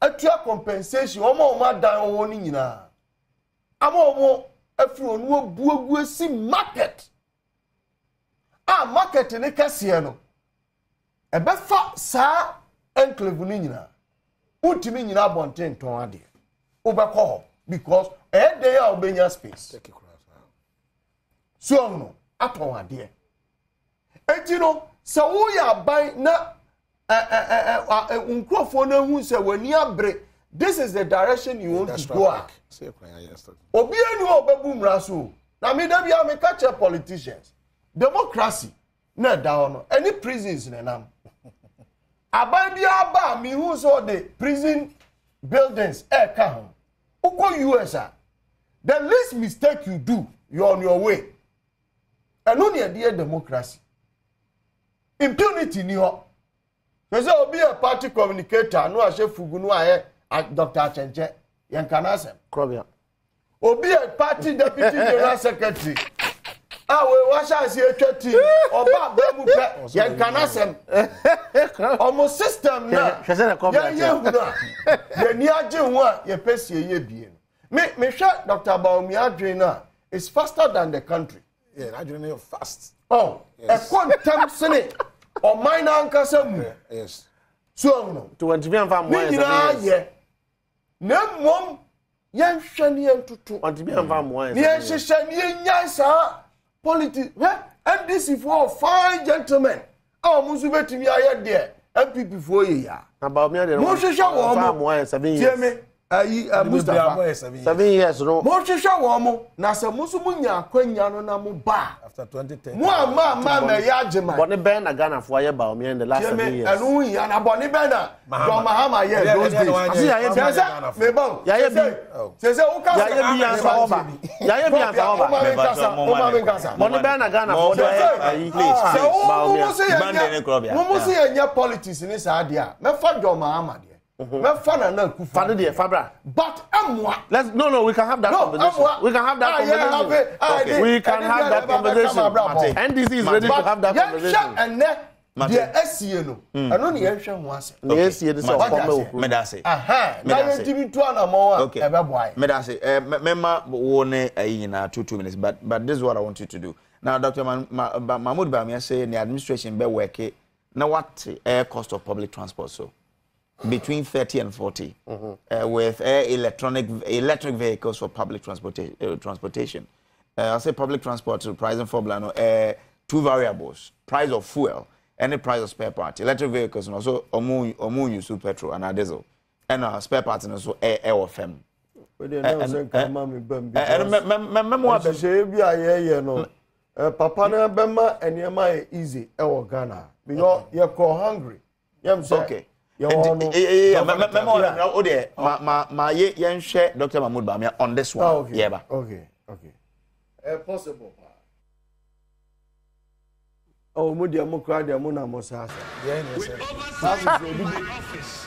atua compensation o ma dan o ni nyina. Ama o afri onu obuagu asi market. Market ne kase no. Ebe fa sa enclave ni nyina. Utimi nyina bonten ton ade. Obekọ because dey are obenya space. So no aton ade. Enti no se wo ya ban na unkrofo na hu se wani abre. This is the direction you want to go. Obi enu obebu mraso. Na me da bia me catch politicians. Democracy na da no. Any prisons na nam. Aban bia ba me hu so the prison buildings ka ho. Uko US the least mistake you do, you're on your way. And only a democracy. Impunity ni ho. There will be a party communicator, no a chef Fugunu at Dr. Chenche, Yankanasem. Krobia. Obi a party deputy general secretary. We wash us here 20 or Babu Yankanasem. Almost system now. The near June, your pay ye being. Me sure Dr. Baumia is faster than the country. Yeah, I don't know fast. Oh, a quantum senate. or mine anchor some. Yes. So no. To want to be on farm one. Yeah. No mom. Yan shani to want to be on farm one. Yan shani yan politics. And this is for fine gentlemen. Oh, Musubet to me, I had there. MPP for you. About me, I don't know. 7 years. Mustafa 7 years, no. Moshisha womo, Nasa Musumunya, Quenya, no Muba. After 2010. Mama, Yajima. Bonnie Ben, a gun of fire about me in the last 7 years. And we are a Bonnie Banner. Mahama, yes, those days. I see, I have Mebo. Yayabi. Says, Yayabi and Bonnie Ben, a gun of Mumusi and your politics in this idea. Mefad your Mahama. But let's no, we can have that conversation. We can have that conversation. We can have that conversation. NDC is ready to have that conversation. And the SCNO. I don't hear once. Yes, yes, Medase. Aha. Now you give to an more. Okay. Medase. Member won a 2 minutes, but this is what I want you to do. Now, Dr. Mahmoud Bamia say the administration be working. Now what cost of public transport so? Between 30 and 40 with electric vehicles for public transportation. I say public transport pricing formula, 2 variables: price of fuel and the price of spare parts. Electric vehicles and also omu use petrol and diesel, and spare parts and also air or fem. Papa na bema and yema easy Ghana because you're hungry. Okay. Dr. Mahmoud Bamia on this one. Okay. Possible. Oh, Mudia Mukra, Muna Mosasa. With oversight of my office,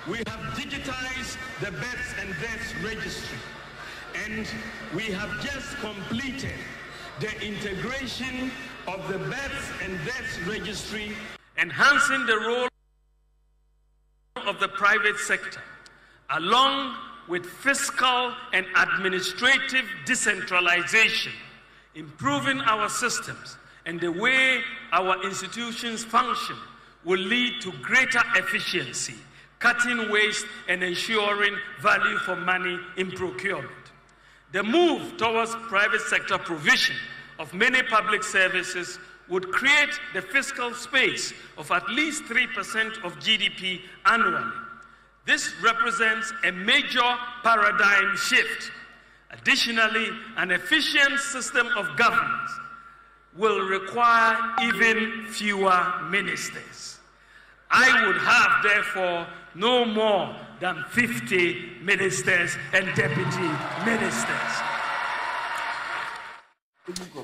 we have digitized the births and deaths registry, and we have just completed the integration of the births and deaths registry, enhancing the role of the private sector, along with fiscal and administrative decentralization, improving our systems and the way our institutions function will lead to greater efficiency, cutting waste and ensuring value for money in procurement. The move towards private sector provision of many public services would create the fiscal space of at least 3% of GDP annually. This represents a major paradigm shift. Additionally, an efficient system of governance will require even fewer ministers. I would have, therefore, no more than 50 ministers and deputy ministers.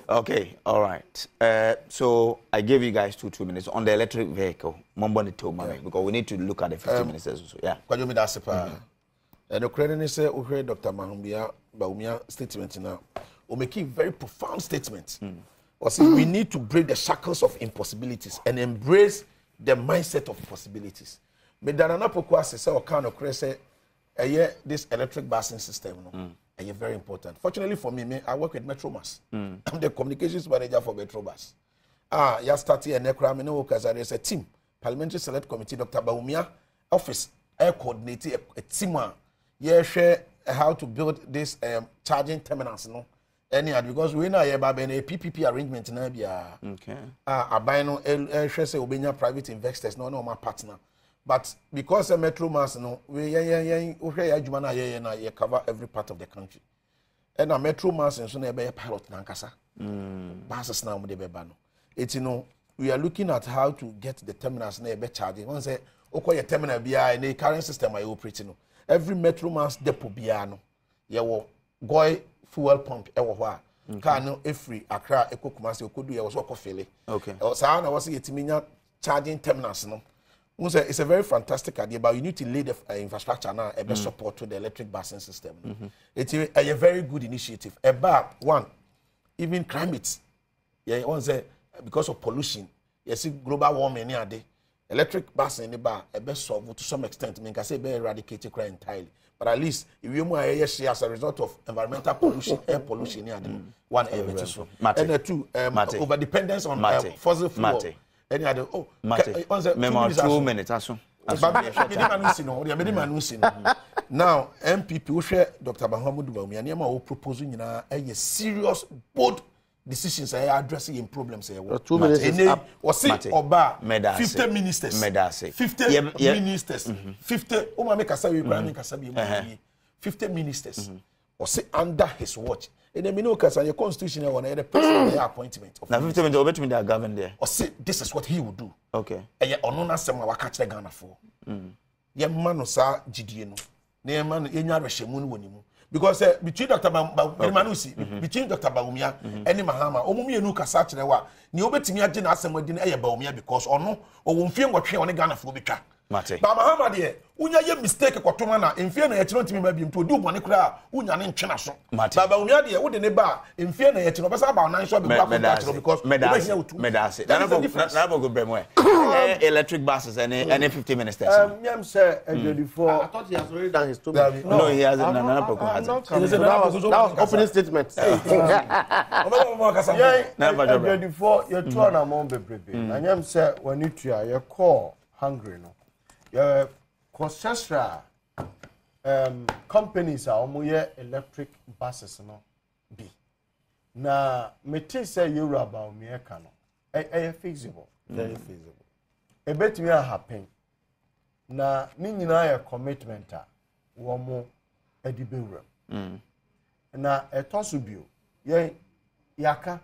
Okay, all right. So I gave you guys 2 minutes on the electric vehicle. Because we need to look at the 50 ministers also. Yeah. And the credit is Dr. Mahmoud Bamia statement now. We make very profound statements. We need to break the shackles of impossibilities and embrace the mindset of possibilities. Medanana pokwa se o kind of crese this electric busing system no. Very important. Fortunately for me, I work with Metromas. I'm the communications manager for Metrobus. Ya started a necra me no work as a team. Parliamentary Select Committee, Dr. Bamia office, I coordinate a team. Share how to build this charging terminals, no. Because we know about a PPP arrangement na bia. Okay. I buy no say obenya private investors no my partner. But because a Metro Mass no we cover every part of the country. And a Metro Mass so na be pilot na nkasa. Buses na mo de be ba no. We are looking at how to get the terminals na be charging. One say okoye terminal bia in the current system I operate no. Every Metro Mass depot bia no. Ye wo goy fuel pump ewo ho a car no free Accra Ekokumasi okodu ye so kofele. Okay. So na was yetiminya charging terminals no. It's a very fantastic idea, but you need to lay the infrastructure now a support to the electric busing system. It's a very good initiative. About one, even climate. Yeah, one say because of pollution, you see global warming near day. Electric busing in the bar a best solve to some extent. I mean, I say be eradicated quite entirely. But at least if you more as a result of environmental pollution, air pollution near the one element. And the two over dependence on fossil fuel. any other Memo 2 minutes aso. Now MPP we share Dr. Bahamudu Bawumia niam a propose nyina a serious bold decisions are addressing in problems here. 2 minutes is up. Oba 50 ministers. 50 ministers. 50 make a 50 ministers. Or say under his watch. And then no case your constitution on the president appointment. Now 50 minutes over to me they are governed there. Or say this is what he would do. Okay. And ya ono na sem wa catch the Ghana for. Ye man no sa gidie no. Na ye man enya rehemu no wonimu. Because between Dr. Manusi, between Dr. Bawumia and Mahama, Omumi enu kasa kire wa, ni obetimi age na asem adi na eye Bawumia because ono owomfie ngotwe one Ghana fo betwa. Mate. Ba Mahama de unya ye mistake kwatoma na emfie na ye kire ntimi ma bi mto odi ubone kura unya ne ntwe so. Ba Bawumia de wo de ne ba emfie na ye kire obesa ba nan so be kwa kire because medase. Na go bremwe. Electric buses and 50 ministers. Nyam say before I thought he has already done his 2 minutes. No, he hasn't. That was opening statement. Before you turn among baby. And Nyam say when you call hungry no. Your concession companies are omoye electric buses no be. Na meti say you about me no. Feasible. Very feasible. E betimi a happen. Na ni nyina ya commitment a wo mo adibewura. Na etoso bio ye yaka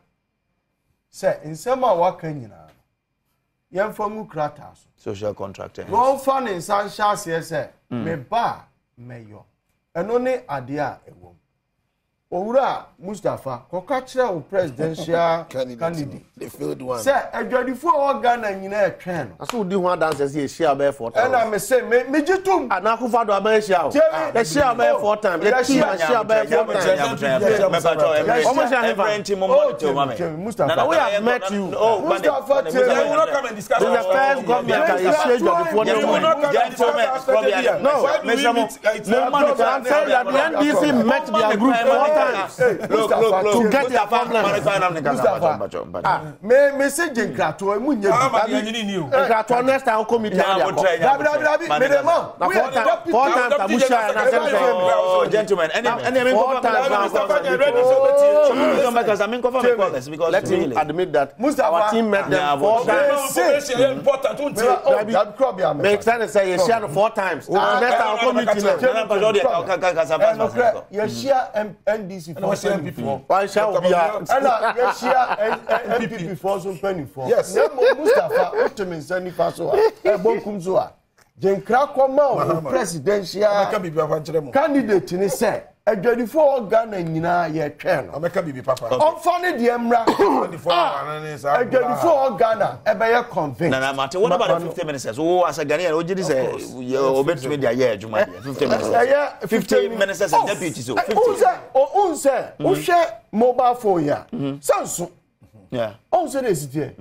say nsema waka nyina yemfamu kratas social contract. Go fan in sunshine say me ba meyo. Eno ne ade a ewo. Owura Mustafa kokachira o presidential candidate. The field one. Say adwadifo o Ghana nyina etwen no. Aso udi ho dances here share by 4 times. And I say me jitum Anakufa do abaya share. The share by 4 times. The team share by 4 times. Mustafa, we have met you. Mustafa, we will not come and discuss. The first government can share before we will not come and discuss. No, I'm saying that the NDC met their group 4 times. To get their problem. Me say Jenkrato emu nye Jenkrato next time committee. Four times Tabusha and gentlemen, let him admit that our team met them 4 times. Make sense say you share 4 times. Next time committee. You share NDC for MPP. Why shall we are? You share MPP for some penny for. Yes. Mustafa, Otomin Sani Faso, Bokumzoa. Jenkrako ma presidential candidate ni say adwadifo Ghana nyina ye twen no Ameka bibi papa onfane de emra adwadifo Ghana ebe ye convince na mate what about the 50 minutes so as a Ghanaian o gidi say obetumi de ye adwuma de 50 minutes 50 minutes as deputy so 50 unse wo hwe mobile phone ya sanso yeah unse dey sit here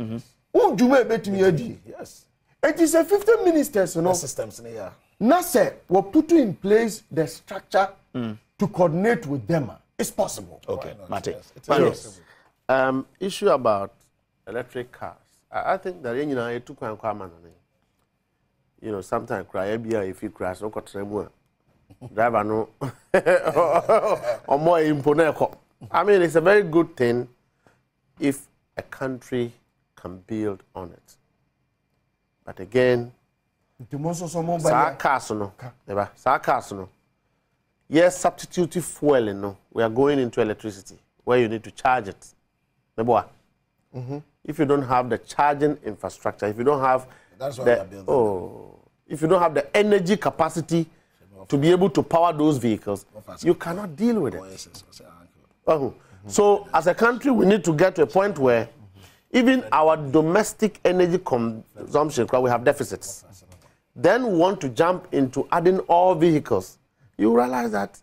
undwuma ebetumi adi yes. It is a 50 ministers, no systems in here. NASA will put in place the structure to coordinate with them. It's possible. Okay, Mate. Yes. Issue about electric cars. I think that you took one common. You know, sometimes cry if you crash, no driver no or more imponent. I mean, it's a very good thing if a country can build on it. But again, yes, substitute fuel. No, we are going into electricity where you need to charge it. If you don't have the charging infrastructure, if you don't have if you don't have the energy capacity to be able to power those vehicles, you cannot deal with it. So, as a country, we need to get to a point where even our domestic energy consumption, we have deficits. Then we want to jump into adding all vehicles. You realize that,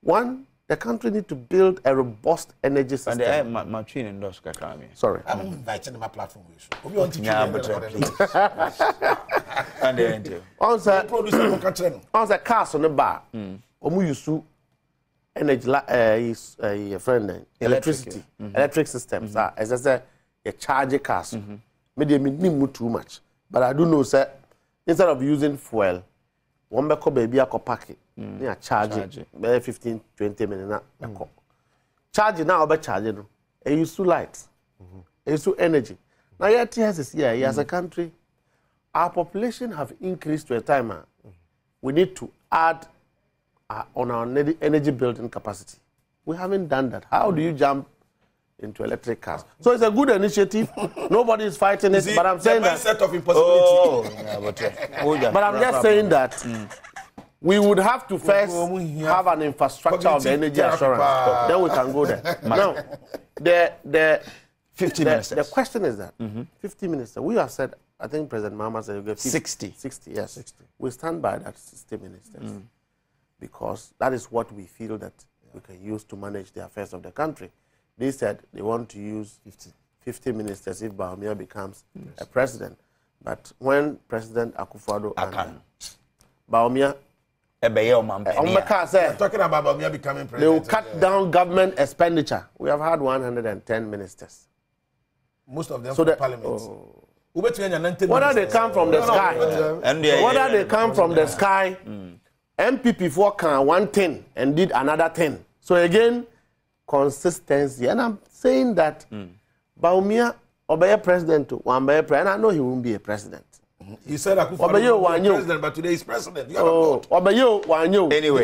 one, the country needs to build a robust energy system. And sorry. I'm inviting my platform. On the cars on the bar, we used to energy, electricity, electric systems. As I said, you charge cars. Maybe me too much. But I do know, sir, instead of using fuel, one back baby a pack it. Yeah, charge it. 15, 20 minutes. Charging now, but charging. And use too light. It's too energy. Now, yet, yes, as a country, our population have increased to a time. We need to add on our energy building capacity. We haven't done that. How do you jump into electric cars? So it's a good initiative. Nobody is fighting it, but I'm saying that. Set of impossibility. But I'm just saying that we would have to first have an infrastructure of the energy assurance. Then we can go there. Now, the 50 ministers. The question is that 50 ministers. We have said, I think President Mahama said you get 60. 60, yes. 60. We stand by that 60 ministers because that is what we feel that we can use to manage the affairs of the country. They said they want to use 50 ministers if Bawumia becomes a president. But when President Akufo-Addo and Bawumia talking about Bawumia becoming president, they will cut down government expenditure. We have had 110 ministers. Most of them from parliament. Whether they come from the sky, whether they come from the sky, MPP4 can one thing and did another thing. So again, consistency. And I'm saying that Bawumia obey president to one by president. I know he won't be a president. He said Akufo-Addo will be president, but today he's president. Anyway,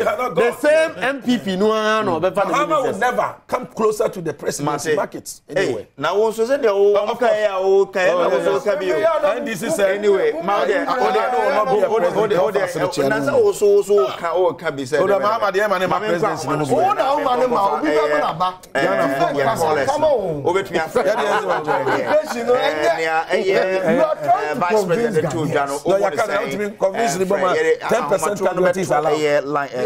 the same MPP Mahama will never come closer to the presidency markets. Anyway, now also said the and this is anyway. Vice President to Jano,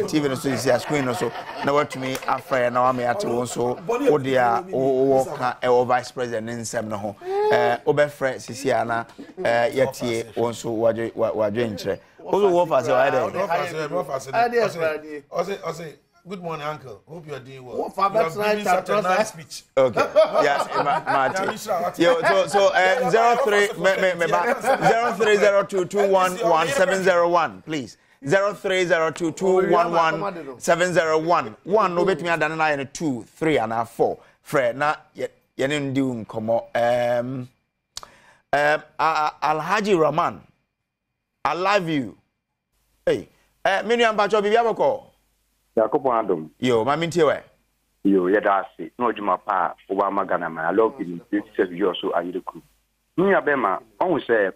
TV no so isi screen no so na watumi afra na wa me ate won so odia o ka e vice president nsem no ho obefre sisi ana yetie won so wadwe nkyere ozo wo fa se wa dey good morning, uncle. Hope you are doing well. You have given such a nice speech. Okay. Yes, Martin. So 0302211701, please. 0302211701. One no bet me adana na 2, 3 and 4. Fred na yene ndu nkomo. Alhaji Rahman. I love you. Hey. Menu ambacho bibi aboko. Yakobo Adom. Yo, mami ntiwe. Yo, yedasi. No juma pa Obama Ghana ma love in this you so ayiku. Ni abema on say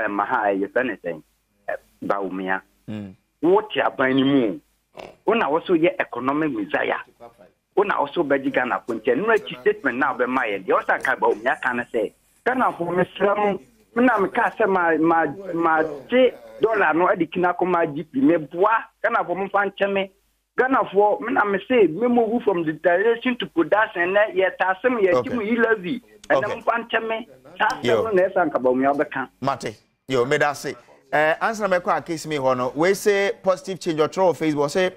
maha ye anything. Bawumia. What ya ban ni mu. Una also ye economic desire. Una also beji Ghana kunche. No statement na be ma ye. Dey also ka Bawumia kan say. Ghana for me slam na me ka say ma dollar no adikina ko ma GP me boa Ghana for mfa ncheme Ghana for me na me say me move from the direction to production na ye tasem ye kimu ilavi and mfa ncheme tasem na esa nka Bawumia obeka mate yo me da say answer me kwa case me ho no we say positive change or throw Facebook say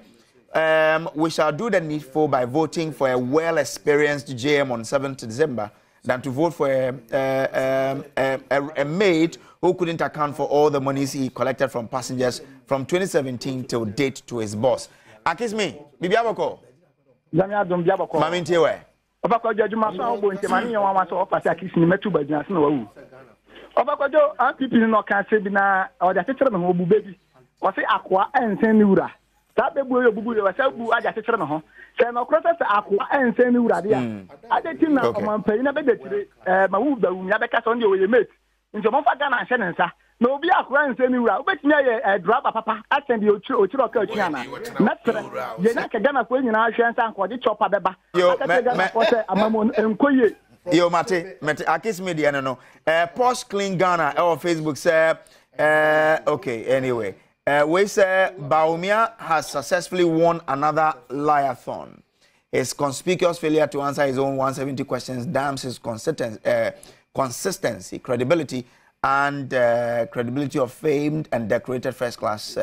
we shall do the needful by voting for a well experienced GM on 7th December than to vote for a maid who couldn't account for all the monies he collected from passengers from 2017 till date to his boss. Akis me, Bibi Aboko. Adom Biaboko. Mami ntiwe. Obako judgment so obo ntemani yan wan so offer Akis ni metu bagina se na wawu. Obako jo people no kan se bi na o da tetire me ho bu bebi. O se akoa ensen ni wura. Ta bebu yo bubu yo se bu aja tetire me ho. Se no krosa se akoa ensen ni wura dia. Adeti na o man pay na be detire ma wu ba wu ya be ka so ndi o ye mate. Nti mo fa Ghana hye ne nsa na obi akora nse ni wura obetimi ye driver papa attend the ochiro ka atwi ana na tere ye na ka Ghana ko nyina hye nsa nko de chopper beba aka Ghana ko se amamo enkoye yo mate Akis media no Posh Clean Ghana our Facebook say okay anyway we say Bawumia has successfully won another liathon. His conspicuous failure to answer his own 170 questions damns his consistency, credibility, and credibility of famed and decorated first class.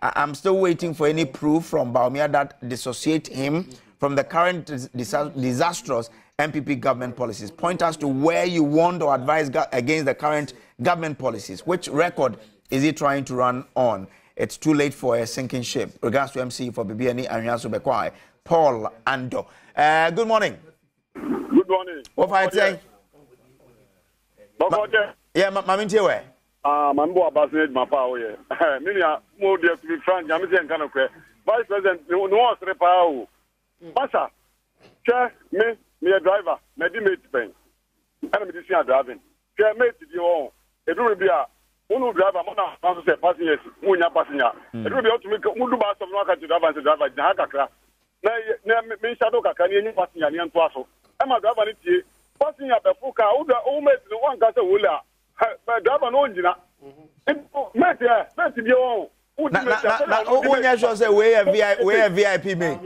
I'm still waiting for any proof from Bawumia that dissociate him from the current disastrous MPP government policies. Point us to where you warned or advised against the current government policies. Which record is he trying to run on? It's too late for a sinking ship. Regards to MC for Bibiani and Yasu Bekwai, Paul Ando. Good morning. Good morning. What are you saying? Yeah, Maminti where? Mambo Abbasnet Mapao. Minia, more dear to be frank, Yamisan Kanokwe. Vice President, no one repao. Bassa, chair, me a driver, medimate pain. And I'm driving. Chair, mate, you own. It will be a Unu driver, Mona, passengers, Munya passenger. It will be out to make Muduba of Naka to drive and to drive by Hakaka. Me shadow can you passenger and Twasso. I'm a driver, passenger, the Fuka, who made the one got a willa. Driver no engine. Mate, your own. When you say we a VIP mate.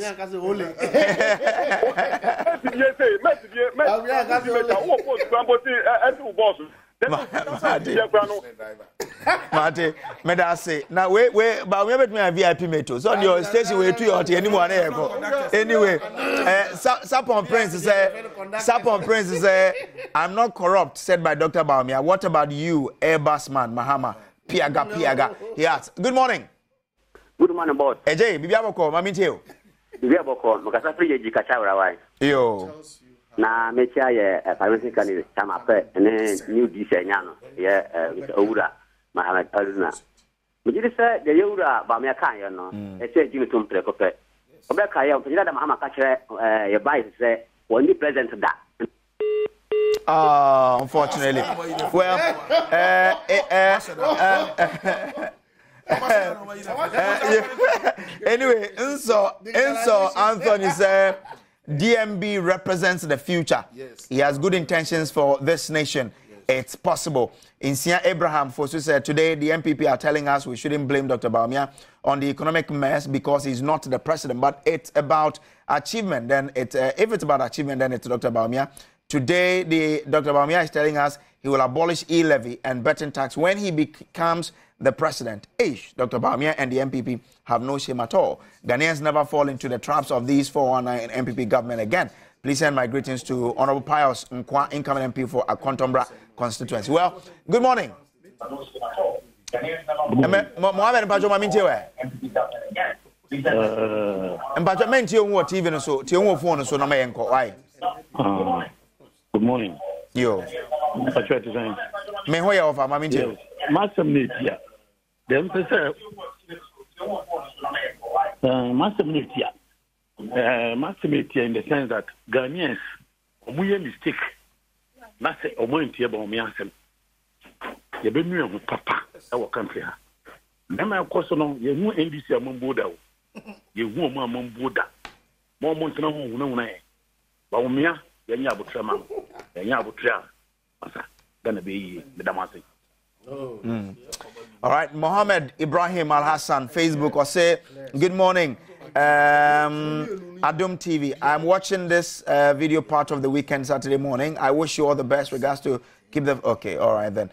Mate, me da say. Now we but we me a VIP mate. So your station we to your anymore na go. Anyway, Sapon Prince say I'm not corrupt, said by Dr. Baumia. What about you, Airbus man, Mahama? Piaga. He asks. Good morning. Good morning, boss. Eje, bibi aboko, mami tio. Bibi aboko, makasa free ji kachawra wai. Yo. Na mechia ye parliamentary candidate chama pe ene new DC nyano ye Owura Mohammed Aluna. Mujiri se de Owura ba me kan ye no. E se jimi tum pre ko pe. Obe ka ye mpira da Mahama ka kire ye bai se woni president da. Unfortunately. Well, anyway, so Anthony said DMB represents the future. Yes. He has good intentions for this nation. It's possible. Insia Abraham Fosu said today the MPP are telling us we shouldn't blame Dr. Baumia on the economic mess because he's not the president, but it's about achievement. Then if it's about achievement, then it's Dr. Baumia. Today, Dr. Baumia is telling us he will abolish e-levy and betting tax when he becomes the president. Dr. Baumia and the MPP have no shame at all. Ghanaians never fall into the traps of these 419 MPP government again. Please send my greetings to Honorable Pius Nkwa, incoming MP for Akontombra constituency. Well, good morning. Mohamed Mpacho Mamintiwe. Mpacho Mentio wo TV no so, ti wo phone so na me enko. Why? Good morning. Yo. I try to say. Me ho ya ofa mami nti. Master media. Dem say master media. Master media in the sense that Ghanaians omuye mistake. Na say omo ntie ba omo asem. Ye be nu ehu papa e wo country ha. Na ma akoso no ye hu NDC amamboda o. Ye hu omo amamboda. Mo mo ntena hu na e. Ba omia yenya abutra ma. Yenya abutra. Asa gonna be the damasi. All right, Mohammed Ibrahim Al Hassan, Facebook, or say, good morning, Adom TV. I'm watching this video part of the weekend, Saturday morning. I wish you all the best. Regards to keep the... Okay, all right then.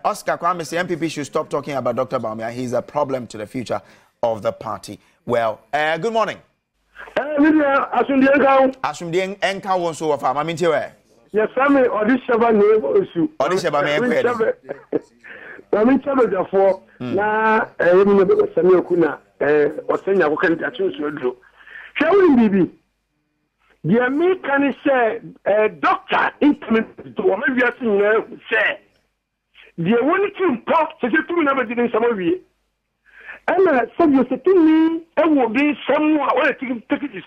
Oscar Kwame, the MPP should stop talking about Dr. Baumia. He's a problem to the future of the party. Well, good morning. Asumdien Enka won so far. Mami ntiwe. Yes, Sammy, Odishaba Nesu. Odishaba Nesu. Mami ntiwe therefore na emi no Sammy Okuna osenya ko kan tachu so dro. Shawin bibi. The me can say doctor implement to me we are saying say. The one thing talk to to me na be din samawi. And so you say to me, I will be someone where take it.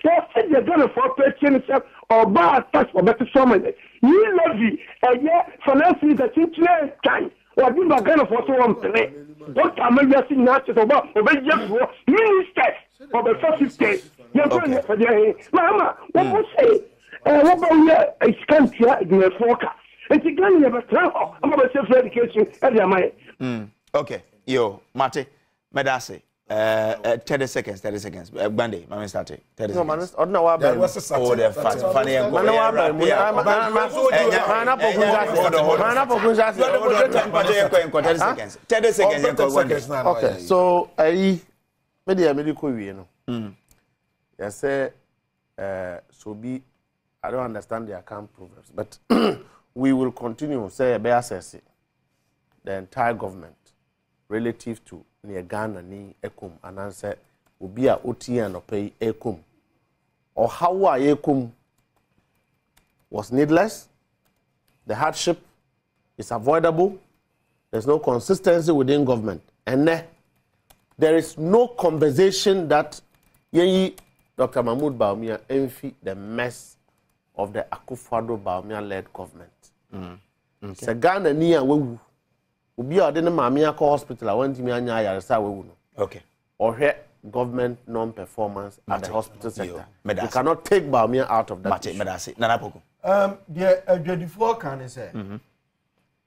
What said you're going for purchase or bar tax or better someone? You levy a year financing the internet time or do my gun for so one play. What am I guessing not to about ministers of the first state? You're going for the Mama, what will say? What about your country in the forecast? It's a gun of a travel. I'm about self education. Okay, yo, Mate. Medase, 30 seconds. Bande, Mami started. 30 seconds. No, they're funny. Okay, so I medical we no. Yes, so be I don't understand the account proverbs, but we will continue say be assess the entire government relative to near Ghana ni ekum and answer will be a OT and pay ekum or how are ekum was needless. The hardship is avoidable. There's no consistency within government, and there is no conversation that Dr. Mahmoud Bawumia envy the mess of the Akufo-Addo Bawumia-led government. Okay. Ghana ni a wewu. Obi a de ne maame akọ hospital a wantimi anya ayaresa wewu no. Okay. Or here government non-performance at the hospital sector. You cannot take Bawumia out of that. Medase. Nana Poku. The adwadifoɔ kan say.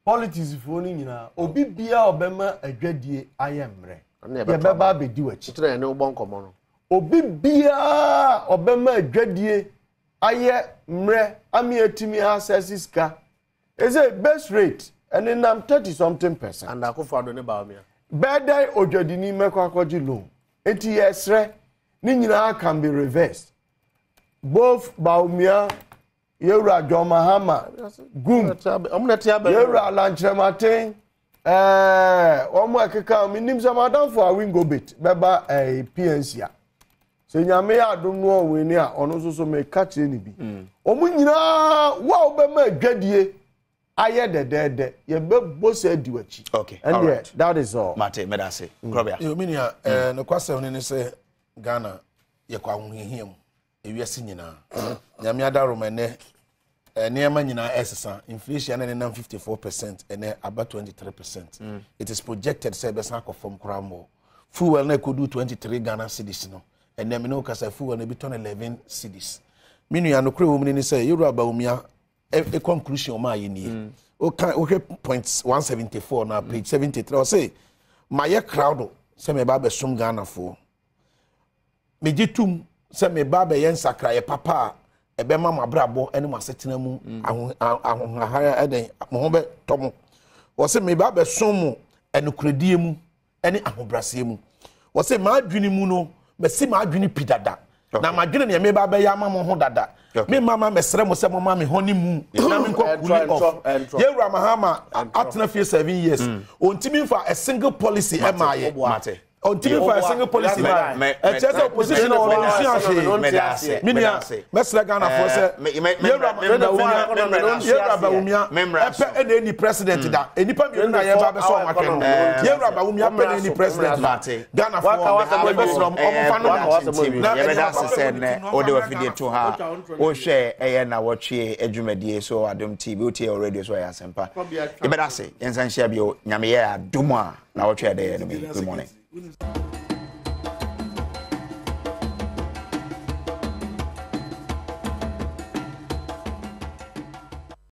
Politics for ni nyina obi bia obema adwadie ayemre. Ye beba abedi wachi. Tire ne obon komo no. Obi bia obema adwadie aye mre ami etimi access ka. Is a best rate and in 30-something%. And Akufo-Addo ne Bawumia. Bedai odwadini mekwa kwaji loan. Enti yesre ni nyina can be reversed. Both Bawumia Yewura John Mahama Gum Yewura Lanchematen omo akeka minim se madam for a wingo bit beba PNC a se nyame adom no weni a ono so me ka kire ni bi omo nyina wa obema adwadie aye de ye be boss adiwachi. Okay, and all right. That is all. Mate medase krobia you mean ya no kwase ne say Ghana ye kwa hunhihiem ewiase nyina nyame adaro mene neema nyina esesa inflation na 54% and about 23%. It is projected say besan akofom kramo fuel na kodu 23 Ghana cedis no and then me no kasa fuel na bi ton 11 cedis minu ya no kre wo ni say Yewura Bawumia a conclusion ma ye nie okay point 174 na page 73 o say my crowd say me ba be sum Ghana fo me gitum say me ba be yen sakra ye papa ebe mama brabo ene mo asetena mu ahonhahara eden mo ho be tomo wo say me ba be som enukredie mu ene ahobrase mu wo say ma adwini mu no me si ma adwini pidada na ma adwini ne me ba be ya mama ho dada me mama mesre mo say mama me honi mu na me nko kuli off Yewura Mahama atena for 7 years ontimi fa a single policy e ma ye ontimi for a single policy e chese opposition opposition minia mesre Ghana for say Yewura Bawumia epe ene ni president da enipa mi na ye ba be so makwen Yewura Bawumia pe ni president Ghana for mesre omfa no na ye da se ne o de afidie to ha o hwe eye Nnawotwi adwumadie so Adom TV o tie already so ya sempa e be da se yensan hia bio nyame ye adom a Nnawotwi ade ye no good morning.